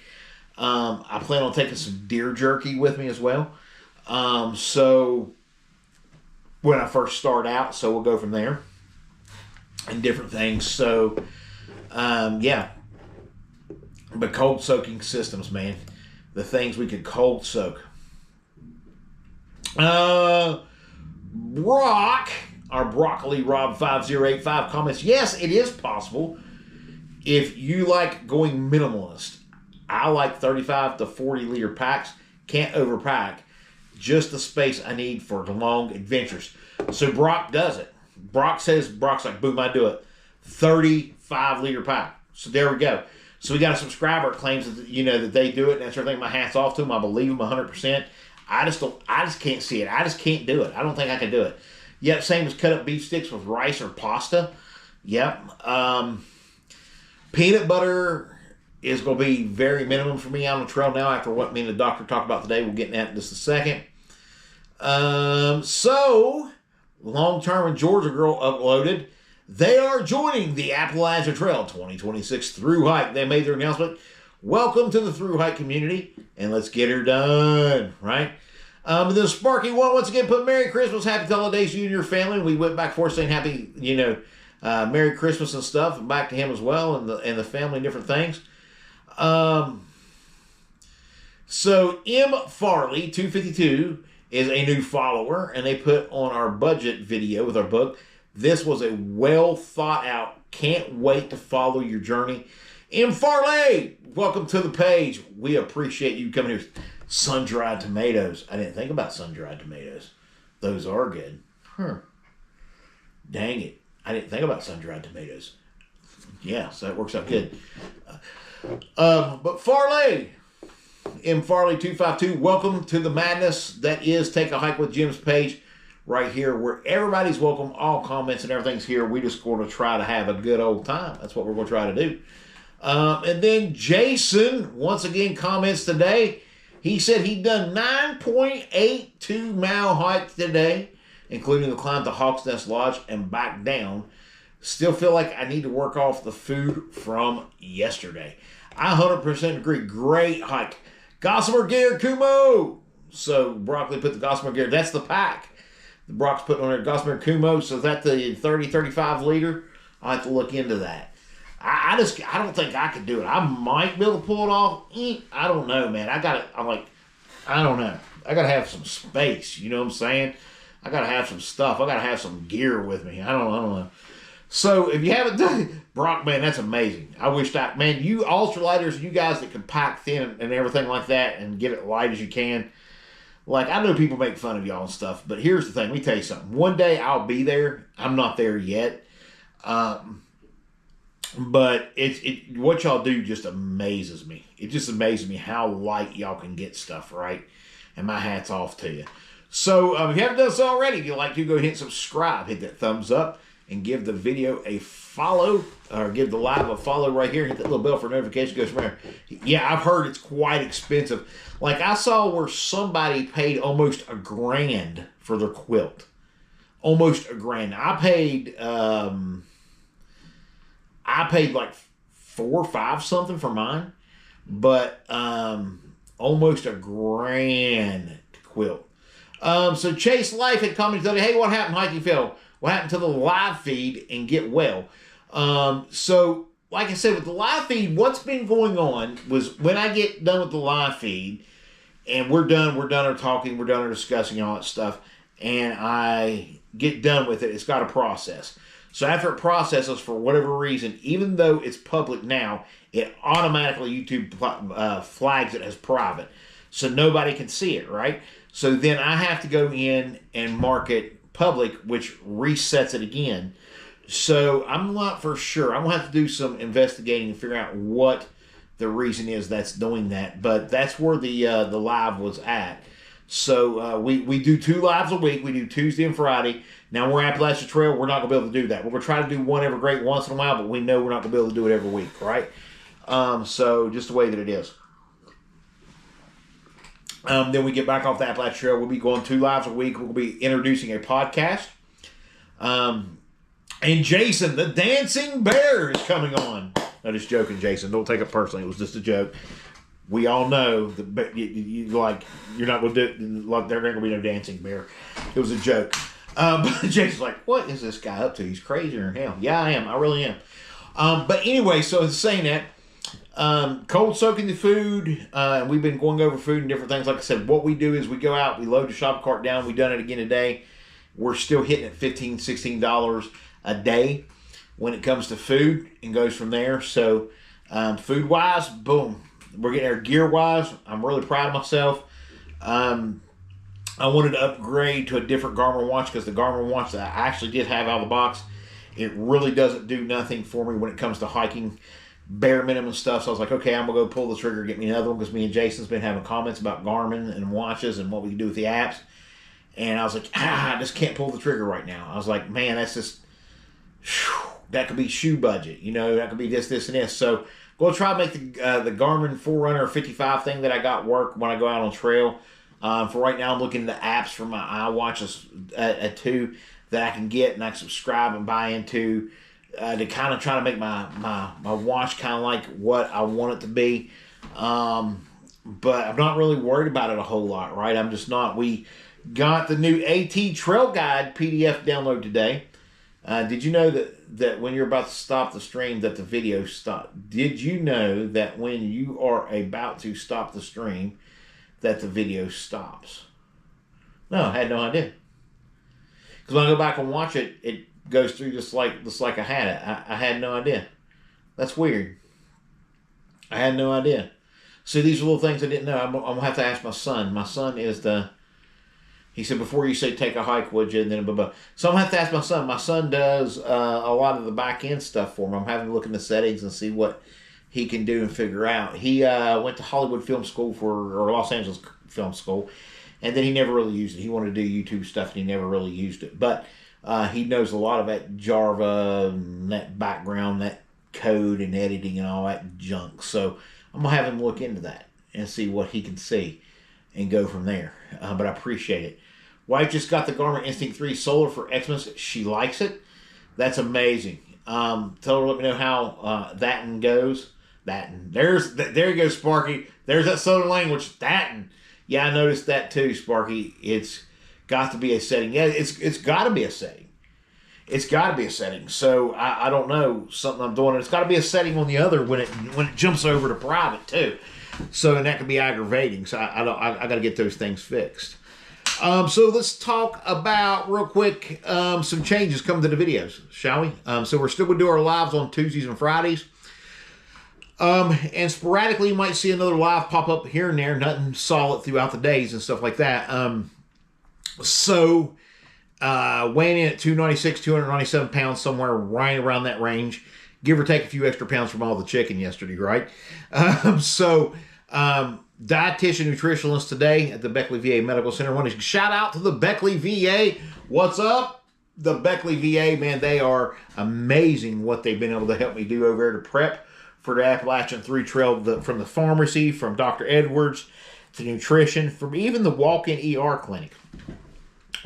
S1: I plan on taking some deer jerky with me as well. So when I first start out, so we'll go from there and different things. So, yeah. But cold soaking systems, man. The things we could cold soak. Brock, our Broccoli Rob 5085 comments, yes, it is possible if you like going minimalist. I like 35 to 40 liter packs. Can't overpack. Just the space I need for the long adventures. So Brock does it. Brock's like, boom, I do it. 35 liter pack. So there we go. So we got a subscriber that claims that that they do it, and that's everything. My hat's off to them. I believe them 100%. I just can't see it. I just can't do it. I don't think I can do it. Yep, same as cut up beef sticks with rice or pasta. Yep. Peanut butter is going to be very minimum for me on the trail now after what me and the doctor talked about today. We'll get into that in just a second. So, long-term and Georgia girl uploaded. They are joining the Appalachian Trail 2026 thru hike. They made their announcement. Welcome to the thru hike community, and let's get her done, right? The Sparky One once again put Merry Christmas, Happy Holidays to you and your family. We went back for saying Happy, Merry Christmas and stuff, and back to him as well, and the family and different things. So M Farley 252 is a new follower, and they put on our budget video with our book. This was a well thought out. Can't wait to follow your journey. M Farley, welcome to the page. We appreciate you coming here. Sun-dried tomatoes. I didn't think about sun-dried tomatoes. Those are good. Dang it. I didn't think about sun-dried tomatoes. Yeah, so that works out good. But Farley, M Farley 252, welcome to the madness that is Take a Hike with Jim's page right here, where everybody's welcome. All comments and everything's here. We just going to try to have a good old time. That's what we're going to try to do. And then Jason, once again, comments today. He said he'd done 9.82 mile hike today, including the climb to Hawks Nest Lodge and back down. Still feel like I need to work off the food from yesterday. I 100% agree. Great hike. Gossamer Gear Kumo. So Broccoli put the Gossamer Gear. That's the pack. The Brock's putting on there Gossamer Kumo. So is that the 30, 35 liter? I'll have to look into that. I don't think I could do it. I might be able to pull it off. I don't know, man. I don't know. I got to have some space. You know what I'm saying? I got to have some stuff. I got to have some gear with me. I don't know. So if you haven't done Brock, man, that's amazing. I wish that, man, you ultralighters, you guys that can pack thin and everything like that and get it light as you can. Like, I know people make fun of y'all and stuff, but here's the thing. Let me tell you something. One day I'll be there. I'm not there yet. But what y'all do just amazes me. It just amazes me how light y'all can get stuff, right? And my hat's off to you. So, if you haven't done so already, if you'd like to, go ahead and subscribe. Hit that thumbs up and give the video a follow, or give the live a follow right here. Hit that little bell for notification. Goes from there. Yeah, I've heard it's quite expensive. Like, I saw where somebody paid almost $1,000 for their quilt. Almost $1,000. I paid like $4 or $5 something for mine, but almost $1,000 to quilt. So Chase Life had commented, hey, what happened, Hiking Phil? What happened to the live feed and get well? So, like I said, with the live feed, what's been going on was when I get done with the live feed, and we're done our talking, we're done our discussing all that stuff, and I get done with it, it's got to process. So after it processes, for whatever reason, even though it's public now, it automatically, YouTube flags it as private. So nobody can see it, right? So then I have to go in and mark it public, which resets it again. So I'm not for sure. I'm going to have to do some investigating and figure out what the reason is that's doing that. But that's where the live was at. So we do 2 lives a week. We do Tuesday and Friday. Now we're Appalachian Trail. We're not going to be able to do that. We're going to try to do one every great once in a while, but we know we're not going to be able to do it every week, right? So just the way that it is. Then we get back off the Appalachian Trail. We'll be going 2 lives a week. We'll be introducing a podcast. And Jason, the dancing bear, is coming on. No, just joking, Jason. Don't take it personally. It was just a joke. We all know that you're not going to do like there's not going to be no dancing bear. It was a joke. But Jason's like, what is this guy up to? He's crazier than hell. Yeah, I am. I really am. But anyway, so saying that, cold soaking the food, and we've been going over food and different things. Like I said, what we do is we go out, we load the shopping cart down. We've done it again today. We're still hitting at $15, $16 a day when it comes to food, and goes from there. So food-wise, boom. We're getting our gear-wise. I'm really proud of myself. I wanted to upgrade to a different Garmin watch because the Garmin watch that I actually did have out of the box, it really doesn't do nothing for me when it comes to hiking, bare minimum stuff. So I was like, okay, I'm going to go pull the trigger, get me another one, because me and Jason's been having comments about Garmin and watches and what we can do with the apps. And I was like, I just can't pull the trigger right now. I was like, man, that's just, that could be shoe budget. That could be this, and this. So go try to make the Garmin Forerunner 55 thing that I got work when I go out on trail. For right now, I'm looking at the apps for my iWatches at 2 that I can get and I can subscribe and buy into to kind of try to make my watch kind of like what I want it to be. But I'm not really worried about it a whole lot, right? I'm just not. We got the new AT Trail Guide PDF download today. Did you know that when you're about to stop the stream that the video stops? Did you know that when you are about to stop the stream that the video stops? No, I had no idea. Because when I go back and watch it, it goes through just like I had it. I had no idea. That's weird. I had no idea. See, these are little things I didn't know. I'm going to have to ask my son. My son is he said, before you say take a hike, would you? And then blah, blah. So I'm going to have to ask my son. My son does a lot of the back end stuff for me. I'm having to look in the settings and see what he can do and figure out. He went to Hollywood Film School or Los Angeles Film School, and then he never really used it. He wanted to do YouTube stuff, and he never really used it. But he knows a lot of that Java, and that background, that code and editing and all that junk. So I'm going to have him look into that and see what he can see and go from there. But I appreciate it. Wife just got the Garmin Instinct 3 Solar for Xmas. She likes it. That's amazing. Tell her, let me know how that one goes. There you go, Sparky. There's that Southern language. Yeah, I noticed that too, Sparky. It's got to be a setting. Yeah, it's got to be a setting. It's got to be a setting. So I don't know, something I'm doing. It's got to be a setting on the other when it jumps over to private too. So and that can be aggravating. So I got to get those things fixed. So let's talk about real quick some changes coming to the videos, shall we? So we're still going to do our lives on Tuesdays and Fridays. And sporadically you might see another live pop up here and there, nothing solid throughout the days and stuff like that. Weighing in at 296, 297 pounds, somewhere right around that range, give or take a few extra pounds from all the chicken yesterday, right? Dietitian, nutritionist today at the Beckley VA Medical Center. I want to shout out to the Beckley VA. What's up? The Beckley VA, man, they are amazing what they've been able to help me do over there to prep for the Appalachian Trail, from the pharmacy, from Dr. Edwards to nutrition, from even the walk-in ER clinic.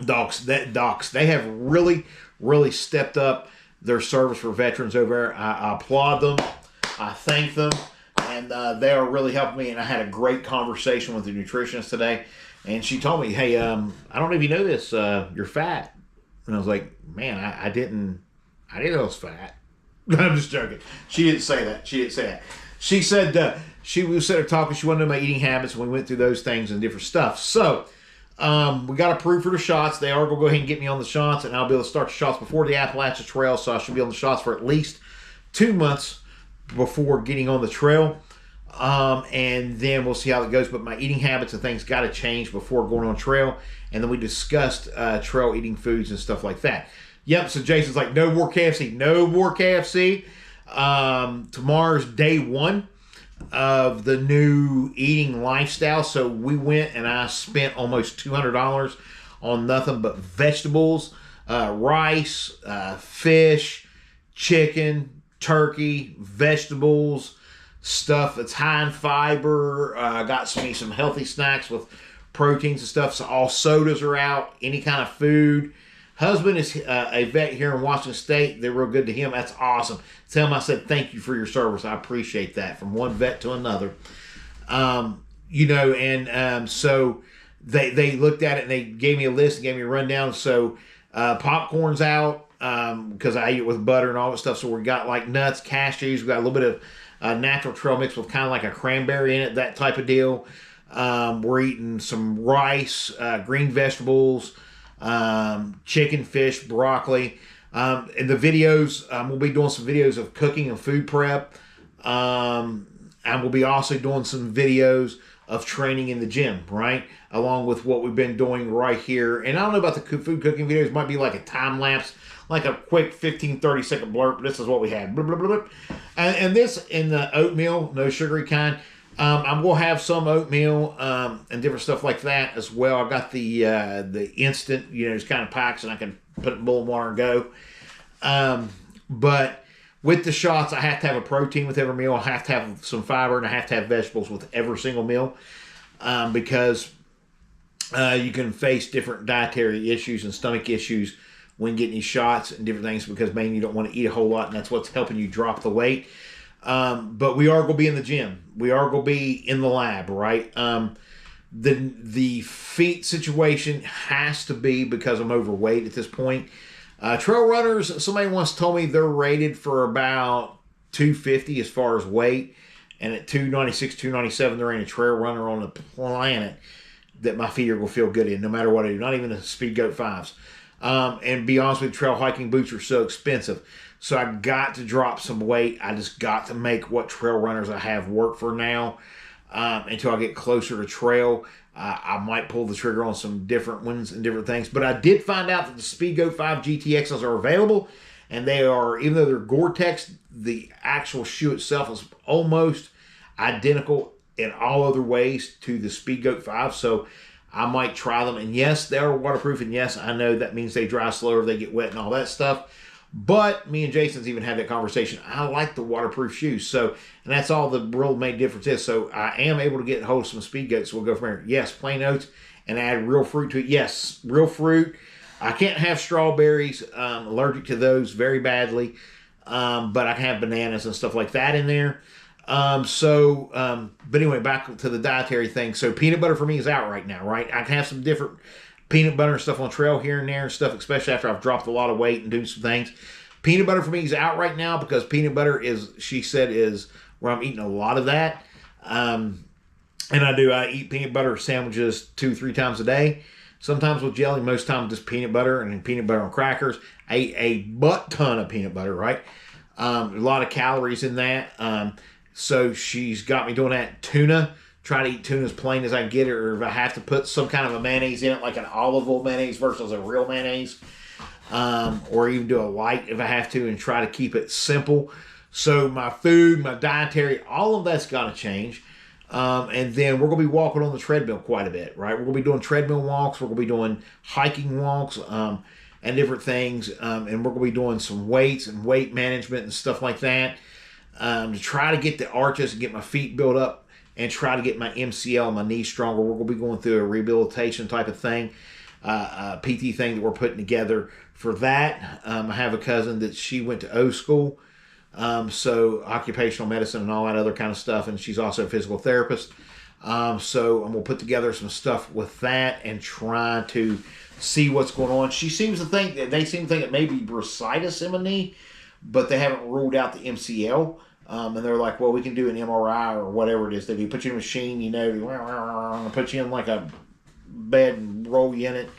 S1: Docs, they have really, really stepped up their service for veterans over there. I applaud them. I thank them. And they are really helping me. And I had a great conversation with the nutritionist today. And she told me, hey, I don't know if you know this, you're fat. And I was like, man, I didn't know I was fat. I'm just joking. She didn't say that. She said, she was sitting there talking. She wanted to know my eating habits. And we went through those things and different stuff. So we got approved for the shots. They are going to go ahead and get me on the shots. And I'll be able to start the shots before the Appalachian Trail. So I should be on the shots for at least 2 months before getting on the trail. And then we'll see how it goes. But my eating habits and things got to change before going on trail. And then we discussed trail eating foods and stuff like that. Yep, so Jason's like, no more KFC. No more KFC. Tomorrow's day 1 of the new eating lifestyle. So we went and I spent almost $200 on nothing but vegetables, rice, fish, chicken, turkey, vegetables, stuff that's high in fiber. Got some healthy snacks with proteins and stuff. So all sodas are out, any kind of food. Husband is a vet here in Washington State. They're real good to him. That's awesome. Tell him I said thank you for your service. I appreciate that, from one vet to another. So they looked at it and they gave me a list and gave me a rundown. So popcorn's out because I eat it with butter and all that stuff. So we got like nuts, cashews. We got a little bit of natural trail mix with kind of like a cranberry in it, that type of deal. We're eating some rice, green vegetables, chicken, fish, broccoli. In the videos, we'll be doing some videos of cooking and food prep. And we'll be also doing some videos of training in the gym, right? Along with what we've been doing right here. And I don't know about the food cooking videos. It might be like a time lapse, like a quick 15-30 second blurb. This is what we had. Blah, blah, blah, blah. And this in the oatmeal, no sugary kind. I'm going to have some oatmeal and different stuff like that as well. I've got the instant, it's kind of packs, and I can put it in boiling water and go. But with the shots, I have to have a protein with every meal. I have to have some fiber, and I have to have vegetables with every single meal because you can face different dietary issues and stomach issues when getting these shots and different things because, man, you don't want to eat a whole lot, and that's what's helping you drop the weight. But we are going to be in the gym. We are going to be in the lab, right? The feet situation has to be because I'm overweight at this point. Trail runners, somebody once told me they're rated for about 250 as far as weight. And at 296, 297, there ain't a trail runner on the planet that my feet are going to feel good in, no matter what I do. Not even the Speed Goat 5s. And be honest with you, trail hiking boots are so expensive. So I got to drop some weight. I just got to make what trail runners I have work for now until I get closer to trail. I might pull the trigger on some different ones and different things. But I did find out that the Speed Goat 5 GTXs are available. And they are, even though they're Gore-Tex, the actual shoe itself is almost identical in all other ways to the Speed Goat 5. So I might try them. And yes, they are waterproof. And yes, I know that means they dry slower, they get wet and all that stuff. But me and Jason's even had that conversation. I like the waterproof shoes. So, and that's all the real main difference is. So I am able to get hold of some Speed Goats. So we'll go from there. Yes, plain oats and add real fruit to it. Yes, real fruit. I can't have strawberries. I'm allergic to those very badly. But I can have bananas and stuff like that in there. But anyway, back to the dietary thing. So peanut butter for me is out right now, right? I can have some different peanut butter and stuff on trail here and there and stuff, especially after I've dropped a lot of weight and doing some things. Peanut butter for me is out right now because peanut butter is, she said, is where I'm eating a lot of that. And I eat peanut butter sandwiches 2-3 times a day. Sometimes with jelly, most times just peanut butter and peanut butter on crackers. I ate a butt ton of peanut butter, right? A lot of calories in that. So she's got me doing that. Tuna. Try to eat tuna as plain as I can get it, or if I have to put some kind of a mayonnaise in it, like an olive oil mayonnaise versus a real mayonnaise. Or even do a light if I have to, and try to keep it simple. So my food, my dietary, all of that's got to change. And then we're going to be walking on the treadmill quite a bit, right? We're going to be doing treadmill walks. We're going to be doing hiking walks and different things. And we're going to be doing some weights and weight management and stuff like that to try to get the arches and get my feet built up and try to get my MCL, my knees stronger. We're going to be going through a rehabilitation type of thing, a PT thing that we're putting together for that. I have a cousin that she went to O school. So occupational medicine and all that other kind of stuff. And she's also a physical therapist. So I'm going to put together some stuff with that and try to see what's going on. They seem to think it may be bursitis in my knee, but they haven't ruled out the MCL. And they're like, well, we can do an MRI or whatever it is. They do put you in a machine, put you in like a bed and roll you in it.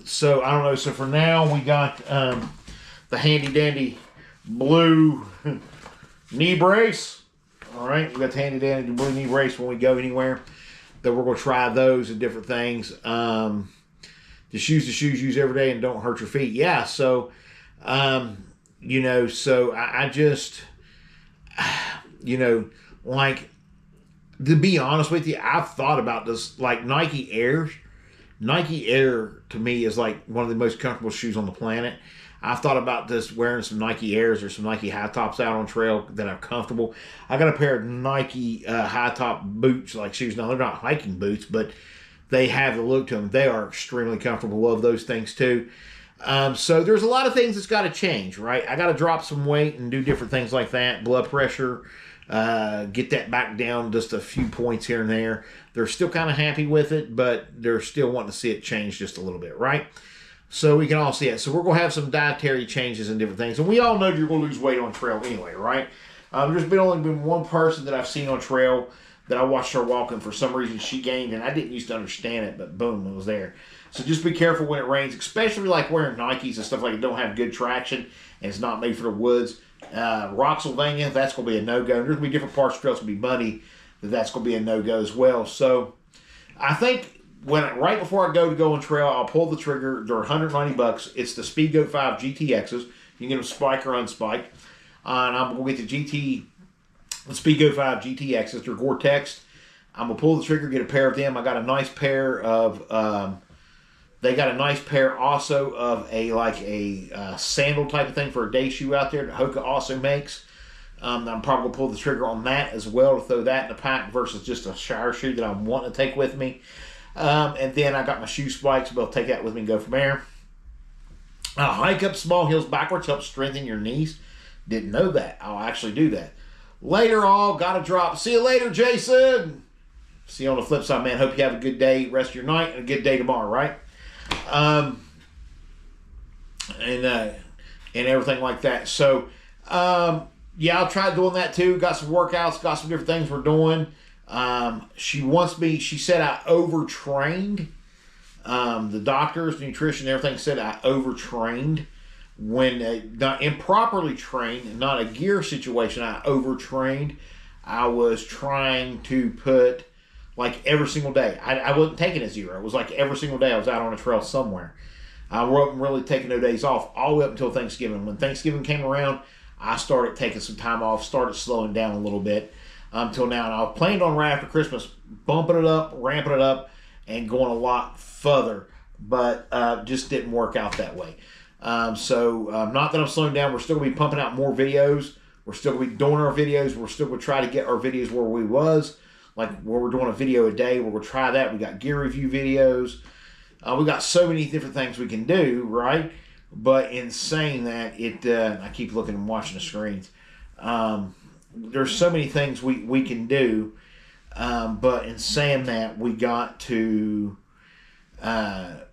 S1: So I don't know. So for now, we got the handy dandy blue knee brace. All right, we got the handy dandy blue knee brace when we go anywhere. That we're going to try those and different things. The shoes use every day and don't hurt your feet. Yeah, so so I just like, to be honest with you, I've thought about this, like Nike Air. Nike Air to me is like one of the most comfortable shoes on the planet. I've thought about this, wearing some Nike Airs or some Nike high tops out on trail that are comfortable. I got a pair of Nike high top boots, like shoes. Now they're not hiking boots, but they have the look to them. They are extremely comfortable. Love those things too. So there's a lot of things that's got to change, right? I got to drop some weight and do different things like that. Blood pressure, get that back down just a few points here and there. They're still kind of happy with it, but they're still wanting to see it change just a little bit, right? So we can all see it. So we're going to have some dietary changes and different things. And we all know you're going to lose weight on trail anyway, right? There's only been one person that I've seen on trail that I watched her walking. For some reason, she gained, and I didn't used to understand it, but boom, it was there. So just be careful when it rains, especially like wearing Nikes and stuff like that don't have good traction, and it's not made for the woods. Rocksylvania, that's going to be a no-go. There's going to be different parts of the trail that's going to be muddy, that's going to be a no-go as well. So I think right before I go on trail, I'll pull the trigger. They're $190. It's the Speedgoat 5 GTXs. You can get them spike or unspiked. And I'm going to get the Speedgoat 5 GTXs. They're Gore-Tex. I'm going to pull the trigger, get a pair of them. I got a nice pair of... they got a nice pair also of a sandal type of thing for a day shoe out there that Hoka also makes. I'm probably going to pull the trigger on that as well, to throw that in the pack versus just a shower shoe that I'm wanting to take with me. And then I got my shoe spikes, but I'll take that with me and go from there. Hike up small hills backwards helps strengthen your knees. Didn't know that. I'll actually do that. Later on, got to drop. See you later, Jason. See you on the flip side, man. Hope you have a good day, rest of your night, and a good day tomorrow, right? And everything like that. So, yeah, I'll try doing that too. Got some workouts, got some different things we're doing. She said I overtrained. The doctors, the nutrition, everything said I overtrained. When not improperly trained, not a gear situation, I overtrained. I was trying to put, like, every single day. I wasn't taking a zero. It was like every single day I was out on a trail somewhere. I wasn't really taking no days off all the way up until Thanksgiving. When Thanksgiving came around, I started taking some time off, started slowing down a little bit until now. And I planned on right after Christmas bumping it up, ramping it up, and going a lot further. But just didn't work out that way. So not that I'm slowing down. We're still going to be pumping out more videos. We're still going to be doing our videos. We're still going to try to get our videos where we was. Like where we're doing a video a day. We're going to try that. We got gear review videos. We got so many different things we can do, right? But in saying that, I keep looking and watching the screens. There's so many things we can do. But in saying that, we got to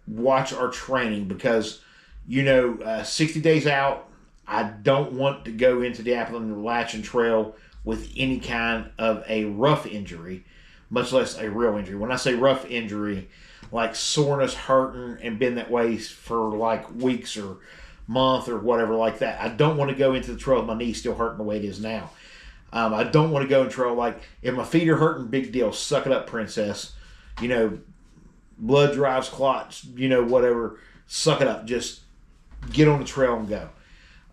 S1: watch our training because, 60 days out, I don't want to go into the Appalachian Trail with any kind of a rough injury, much less a real injury. When I say rough injury, like soreness, hurting, and been that way for like weeks or month or whatever like that. I don't want to go into the trail with my knee still hurting the way it is now. I don't want to go in trail like, if my feet are hurting, big deal. Suck it up, princess. You know, blood drives clots, you know, whatever. Suck it up. Just get on the trail and go.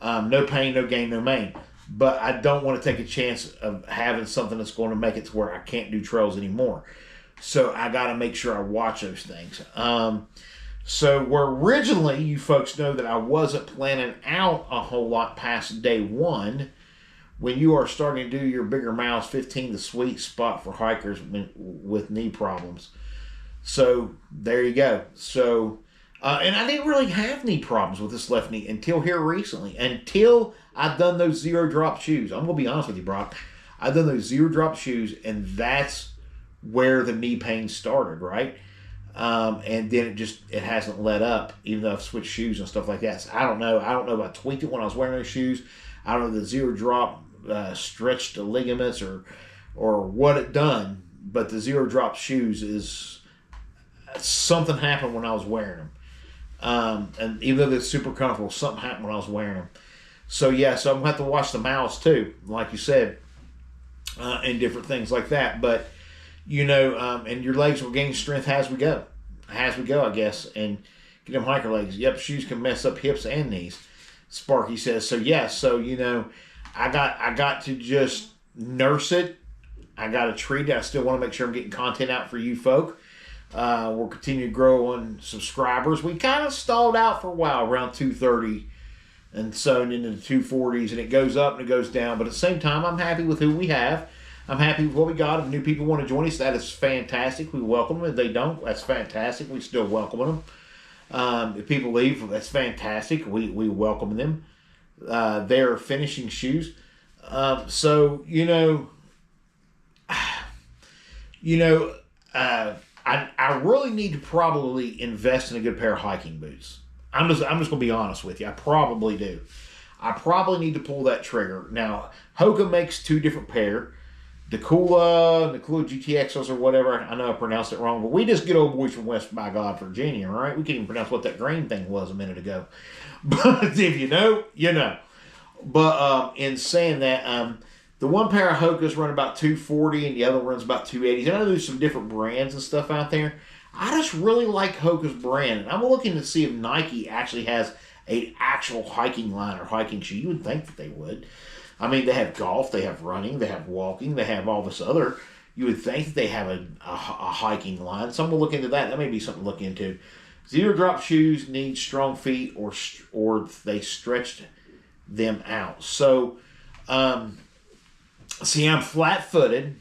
S1: No pain, no gain, no main. But I don't want to take a chance of having something that's going to make it to where I can't do trails anymore. So I got to make sure I watch those things. So where originally, you folks know that I wasn't planning out a whole lot past day one, when you are starting to do your bigger miles, 15, the sweet spot for hikers with knee problems. So there you go. So, and I didn't really have knee problems with this left knee until here recently, until I've done those zero drop shoes. I'm going to be honest with you, Brock. I've done those zero drop shoes, and that's where the knee pain started, right? And then it hasn't let up, even though I've switched shoes and stuff like that. So I don't know. I don't know if I tweaked it when I was wearing those shoes. I don't know if the zero drop stretched the ligaments or what it done. But the zero drop shoes is something happened when I was wearing them. And even though they're super comfortable, something happened when I was wearing them. So yeah, so I'm gonna have to watch the miles too, like you said, and different things like that. But you know, and your legs will gain strength as we go, I guess, and get them hiker legs. Yep, shoes can mess up hips and knees. Sparky says so. Yeah, so you know, I got to just nurse it. I got to treat it. I still want to make sure I'm getting content out for you folk. We'll continue to grow on subscribers. We kind of stalled out for a while around 230, and so into the 240s, and it goes up and it goes down. But at the same time, I'm happy with who we have. I'm happy with what we got. If new people want to join us, that is fantastic. We welcome them. If they don't, that's fantastic. We still welcome them. If people leave, that's fantastic. We welcome them. They're finishing shoes. So, I really need to probably invest in a good pair of hiking boots. I'm just going to be honest with you. I probably do. I probably need to pull that trigger. Now, Hoka makes two different pair. Nakula GTXs or whatever. I know I pronounced it wrong, but we just get old boys from West by God, Virginia, all right? We can't even pronounce what that green thing was a minute ago. But if you know, you know. But in saying that, the one pair of Hokas run about 240 and the other runs about 280. And I know there's some different brands and stuff out there. I just really like Hoka's brand. And I'm looking to see if Nike actually has an actual hiking line or hiking shoe. You would think that they would. I mean, they have golf, they have running, they have walking, they have all this other. You would think that they have a hiking line. So I'm going to look into that. That may be something to look into. Zero drop shoes need strong feet or they stretched them out. So, see, I'm flat-footed.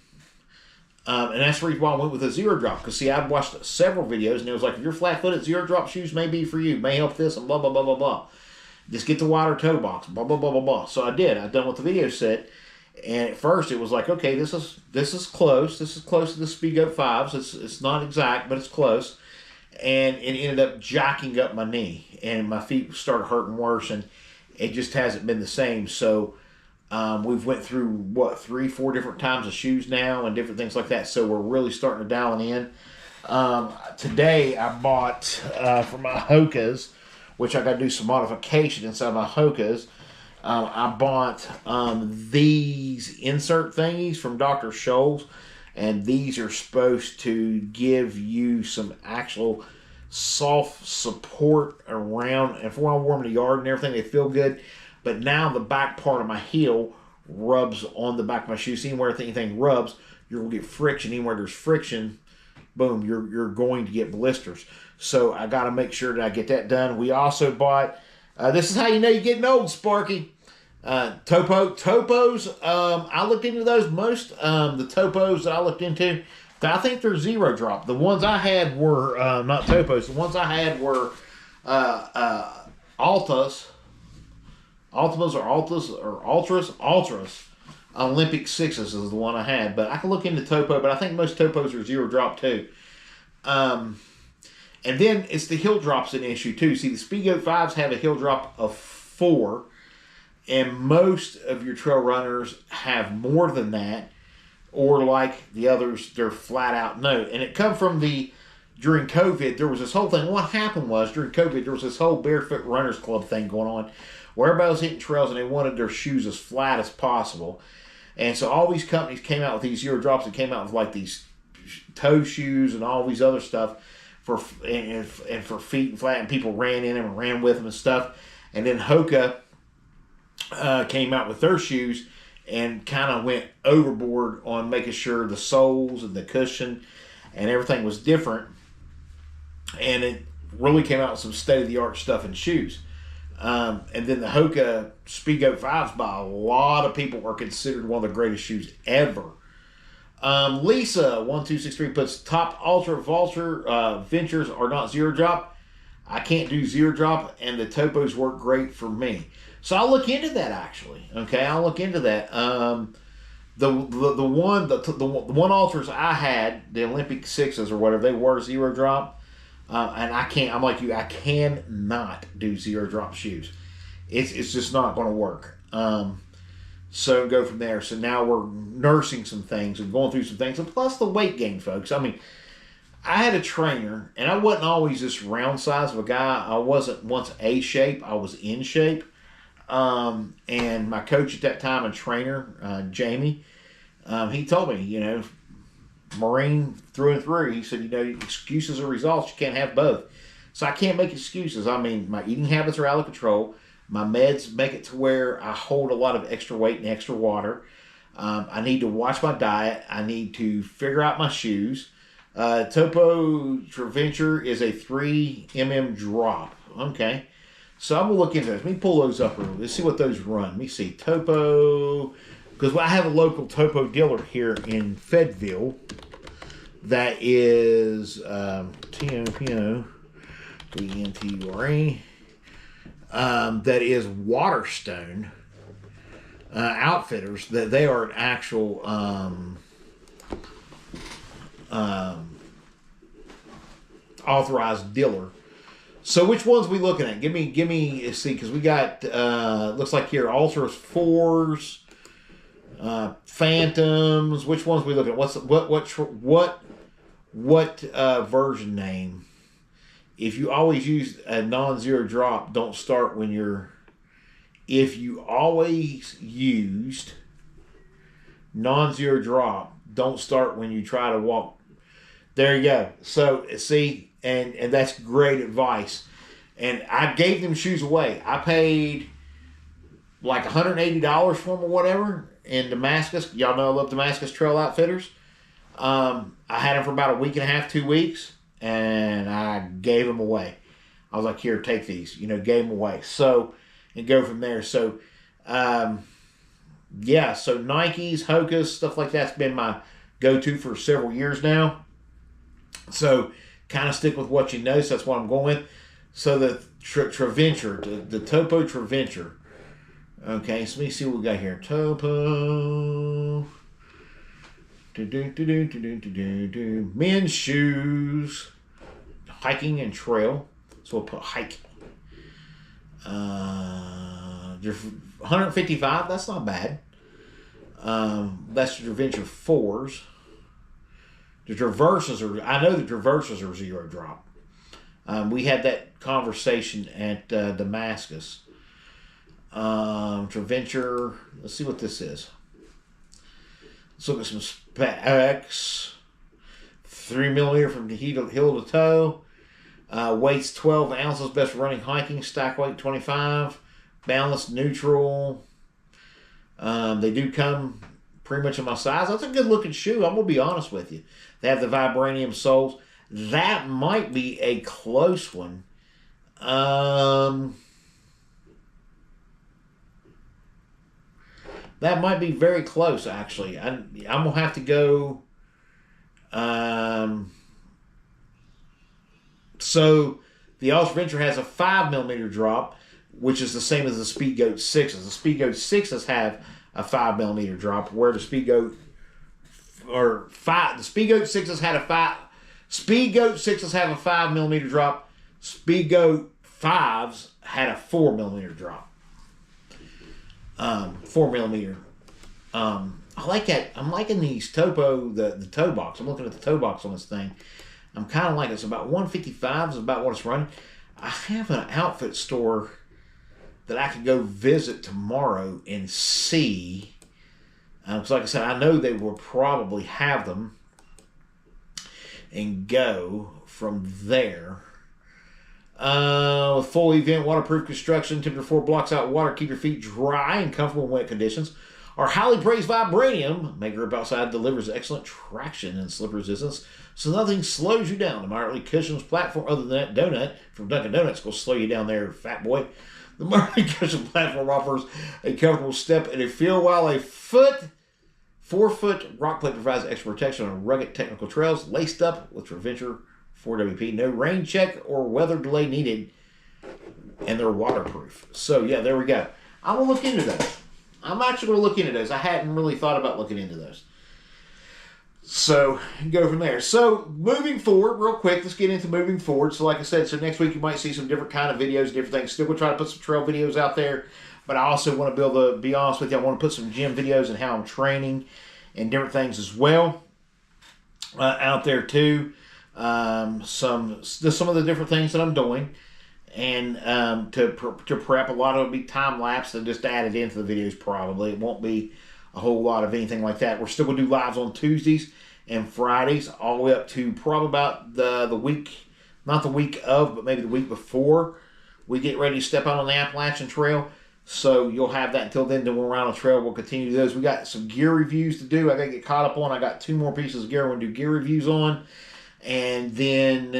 S1: And that's the reason why I went with a zero drop. Because, see, I've watched several videos and it was like, if you're flat-footed, zero drop shoes may be for you. May help this and blah, blah, blah, blah, blah. Just get the wider toe box, blah, blah, blah, blah, blah. So I did. I done what the video said. And at first it was like, okay, this is close. This is close to the Speedgoat 5s. It's not exact, but it's close. And it ended up jacking up my knee. And my feet started hurting worse. And it just hasn't been the same. So we've went through, 3-4 different times of shoes now and different things like that. So we're really starting to dial it in. Today I bought for my Hokas, which I got to do some modification inside my Hokas. I bought these insert thingies from Dr. Scholl's, and these are supposed to give you some actual soft support around, and for when I warm in the yard and everything, they feel good. But now the back part of my heel rubs on the back of my shoe. See, anywhere anything rubs, you're going to get friction. Anywhere there's friction, boom, you're going to get blisters. So I got to make sure that I get that done. We also bought, this is how you know you're getting old, Sparky. Topos. I looked into those. Most the Topos that I looked into, I think they're zero drop. The ones I had were not Topos. The ones I had were Ultras Olympic 6s is the one I had. But I can look into Topo, but I think most Topos are zero drop too. And then it's the heel drops an issue too. See, the Speedgoat 5s have a heel drop of 4, and most of your trail runners have more than that, or like the others, they're flat out no. And it come from the during COVID, there was this whole thing. What happened was, during COVID, there was this whole Barefoot Runners Club thing going on, where everybody was hitting trails and they wanted their shoes as flat as possible. And so all these companies came out with these zero drops and came out with like these toe shoes and all these other stuff for feet and flat, and people ran in them and ran with them and stuff. And then Hoka came out with their shoes and kind of went overboard on making sure the soles and the cushion and everything was different. And it really came out with some state-of-the-art stuff in shoes. And then the Hoka Speedgoat 5s by a lot of people are considered one of the greatest shoes ever. Lisa1263 puts top Ultra Vulture Ventures are not zero drop. I can't do zero drop, and the Topos work great for me. So I'll look into that, actually. Okay, I'll look into that. The one Ultras I had, the Olympic 6s or whatever, they were zero drop. And I can't, I'm like you, I cannot do zero drop shoes. It's just not going to work. So go from there. So now we're nursing some things and going through some things. And plus the weight gain, folks. I mean, I had a trainer, and I wasn't always this round size of a guy. I wasn't once A shape. I was in shape. And my coach at that time, and trainer, Jamie, he told me, you know, Marine through and through. He said, you know, excuses are results. You can't have both. So I can't make excuses. I mean, my eating habits are out of control. My meds make it to where I hold a lot of extra weight and extra water. I need to watch my diet. I need to figure out my shoes. Topo Traventure is a 3mm drop. Okay. So I'm going to look into this. Let me pull those up. Let's see what those run. Let me see. Topo... Because I have a local Topo dealer here in Fayetteville that is T-O-P-O B-N-T-U-R-E that is Waterstone Outfitters. That they are an actual authorized dealer. So which ones are we looking at? Give me see, because we got looks like here Ultras 4s. Phantoms. Which ones we look at? What version name? If you always use a non-zero drop, don't start when you're. If you always used non-zero drop, don't start when you try to walk. There you go. So see, and that's great advice. And I gave them shoes away. I paid like $180 for them or whatever. In Damascus, y'all know I love Damascus Trail Outfitters. I had them for about a week and a half, 2 weeks, and I gave them away. I was like, here, take these. You know, gave them away. So, and go from there. So, yeah, so Nikes, Hokas, stuff like that's been my go-to for several years now. So, kind of stick with what you know. So that's what I'm going with. So the Traventure, the Topo Traventure. Okay, so let me see what we got here. Topo. Men's shoes. Hiking and trail. So we'll put hiking. They're 155. That's not bad. That's the Traventure 4s. The Traverses are, I know the Traverses are zero drop. We had that conversation at Damascus. Traventure, let's see what this is. Let's look at some specs. 3mm from heel to toe. Weights 12 ounces, best running hiking. Stack weight 25. Balanced neutral. They do come pretty much in my size. That's a good looking shoe. I'm going to be honest with you. They have the vibranium soles. That might be a close one. That might be very close, actually. I'm going to have to go... So, the Ultra Venture has a 5mm drop, which is the same as the Speedgoat 6s. The Speedgoat 6s have a 5mm drop, where the Speedgoat... The Speedgoat 6s had a 5... Speedgoat 6s have a 5mm drop. Speedgoat 5s had a 4mm drop. 4mm. I like that. I'm liking these Topo, the toe box. I'm looking at the toe box on this thing. I'm kind of like, it's about 155 is about what it's running. I have an outfit store that I could go visit tomorrow and see. Because like I said, I know they will probably have them and go from there. With full event, waterproof construction, temperature 4 blocks out water, keep your feet dry and comfortable in wet conditions. Our highly praised Vibranium, make grip outside, delivers excellent traction and slip resistance, so nothing slows you down. The moderately cushioned platform, other than that donut from Dunkin' Donuts, will slow you down there, fat boy. The moderately cushioned platform offers a comfortable step and a feel, while a 4-foot rock plate provides extra protection on rugged technical trails, laced up with Adventure 4WP. No rain check or weather delay needed, and they're waterproof. So yeah, there we go. I will look into those. I'm actually going to look into those. I hadn't really thought about looking into those. So, go from there. So, moving forward, real quick, let's get into moving forward. So, like I said, so next week you might see some different kind of videos, different things. Still going to try to put some trail videos out there. But I also want to be able to be honest with you. I want to put some gym videos and how I'm training and different things as well out there too. Some of the different things that I'm doing. And to prep, a lot of it will be time lapse and just added into the videos probably. It won't be a whole lot of anything like that. We're still going to do lives on Tuesdays and Fridays all the way up to probably about the week, not the week of, but maybe the week before we get ready to step out on the Appalachian Trail. So you'll have that until then. Then when we're on the trail, we'll continue to do those. We got some gear reviews to do. I got to get caught up on. I got 2 more pieces of gear I want to do gear reviews on. And then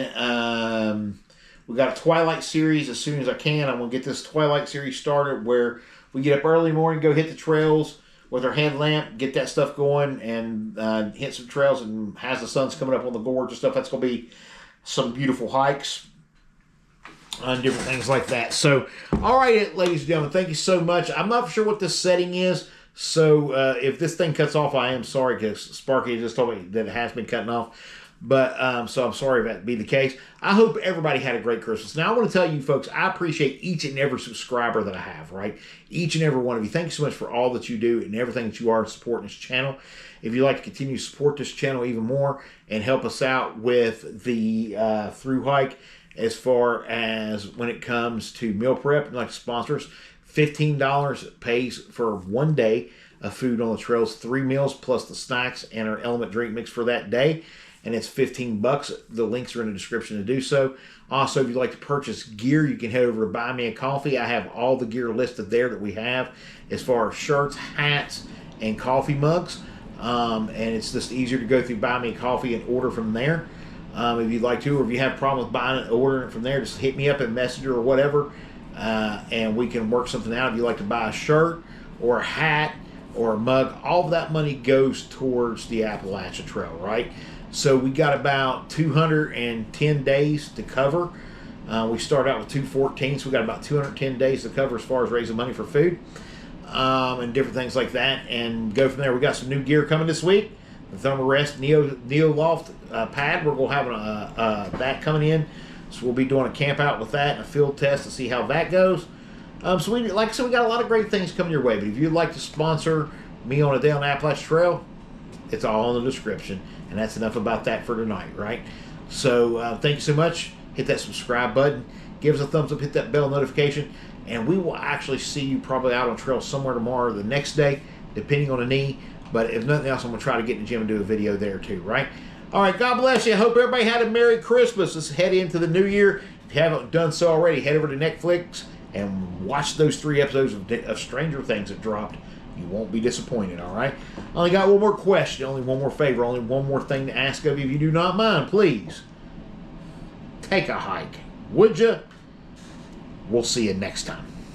S1: we got a Twilight series as soon as I can. I'm going to get this Twilight series started where we get up early in the morning, go hit the trails with our headlamp, get that stuff going, and hit some trails. And as the sun's coming up on the gorge and stuff, that's going to be some beautiful hikes and different things like that. So, all right, ladies and gentlemen, thank you so much. I'm not sure what this setting is. So, if this thing cuts off, I am sorry, because Sparky just told me that it has been cutting off. But, so I'm sorry if that be the case. I hope everybody had a great Christmas. Now, I want to tell you folks, I appreciate each and every subscriber that I have, right? Each and every one of you. Thank you so much for all that you do and everything that you are supporting this channel. If you'd like to continue to support this channel even more and help us out with the through hike as far as when it comes to meal prep and like sponsors, $15 pays for 1 day of food on the trails, 3 meals plus the snacks and our element drink mix for that day. And it's $15. The links are in the description to do so. Also, if you'd like to purchase gear, you can head over to Buy Me a Coffee. I have all the gear listed there that we have as far as shirts, hats, and coffee mugs. And it's just easier to go through Buy Me a Coffee and order from there. If you'd like to, or if you have a problem with buying it, ordering it from there, just hit me up in Messenger or whatever, and we can work something out. If you'd like to buy a shirt or a hat or a mug, all of that money goes towards the Appalachian Trail, right? So we got about 210 days to cover. We start out with 214, so we got about 210 days to cover as far as raising money for food and different things like that, and go from there. We got some new gear coming this week. The Thermal Rest Neo Loft pad. We're going to have that coming in, so we'll be doing a camp out with that and a field test to see how that goes. So we, like I said, we got a lot of great things coming your way. But if you'd like to sponsor me on a day on the Appalachian Trail, it's all in the description. And that's enough about that for tonight, right? So thank you so much. Hit that subscribe button. Give us a thumbs up. Hit that bell notification. And we will actually see you probably out on trail somewhere tomorrow or the next day, depending on the knee. But if nothing else, I'm going to try to get in the gym and do a video there too, right? All right, God bless you. I hope everybody had a Merry Christmas. Let's head into the new year. If you haven't done so already, head over to Netflix and watch those 3 episodes of Stranger Things that dropped. You won't be disappointed, all right? Only got one more question, only one more favor, only one more thing to ask of you. If you do not mind, please take a hike. Would you? We'll see you next time.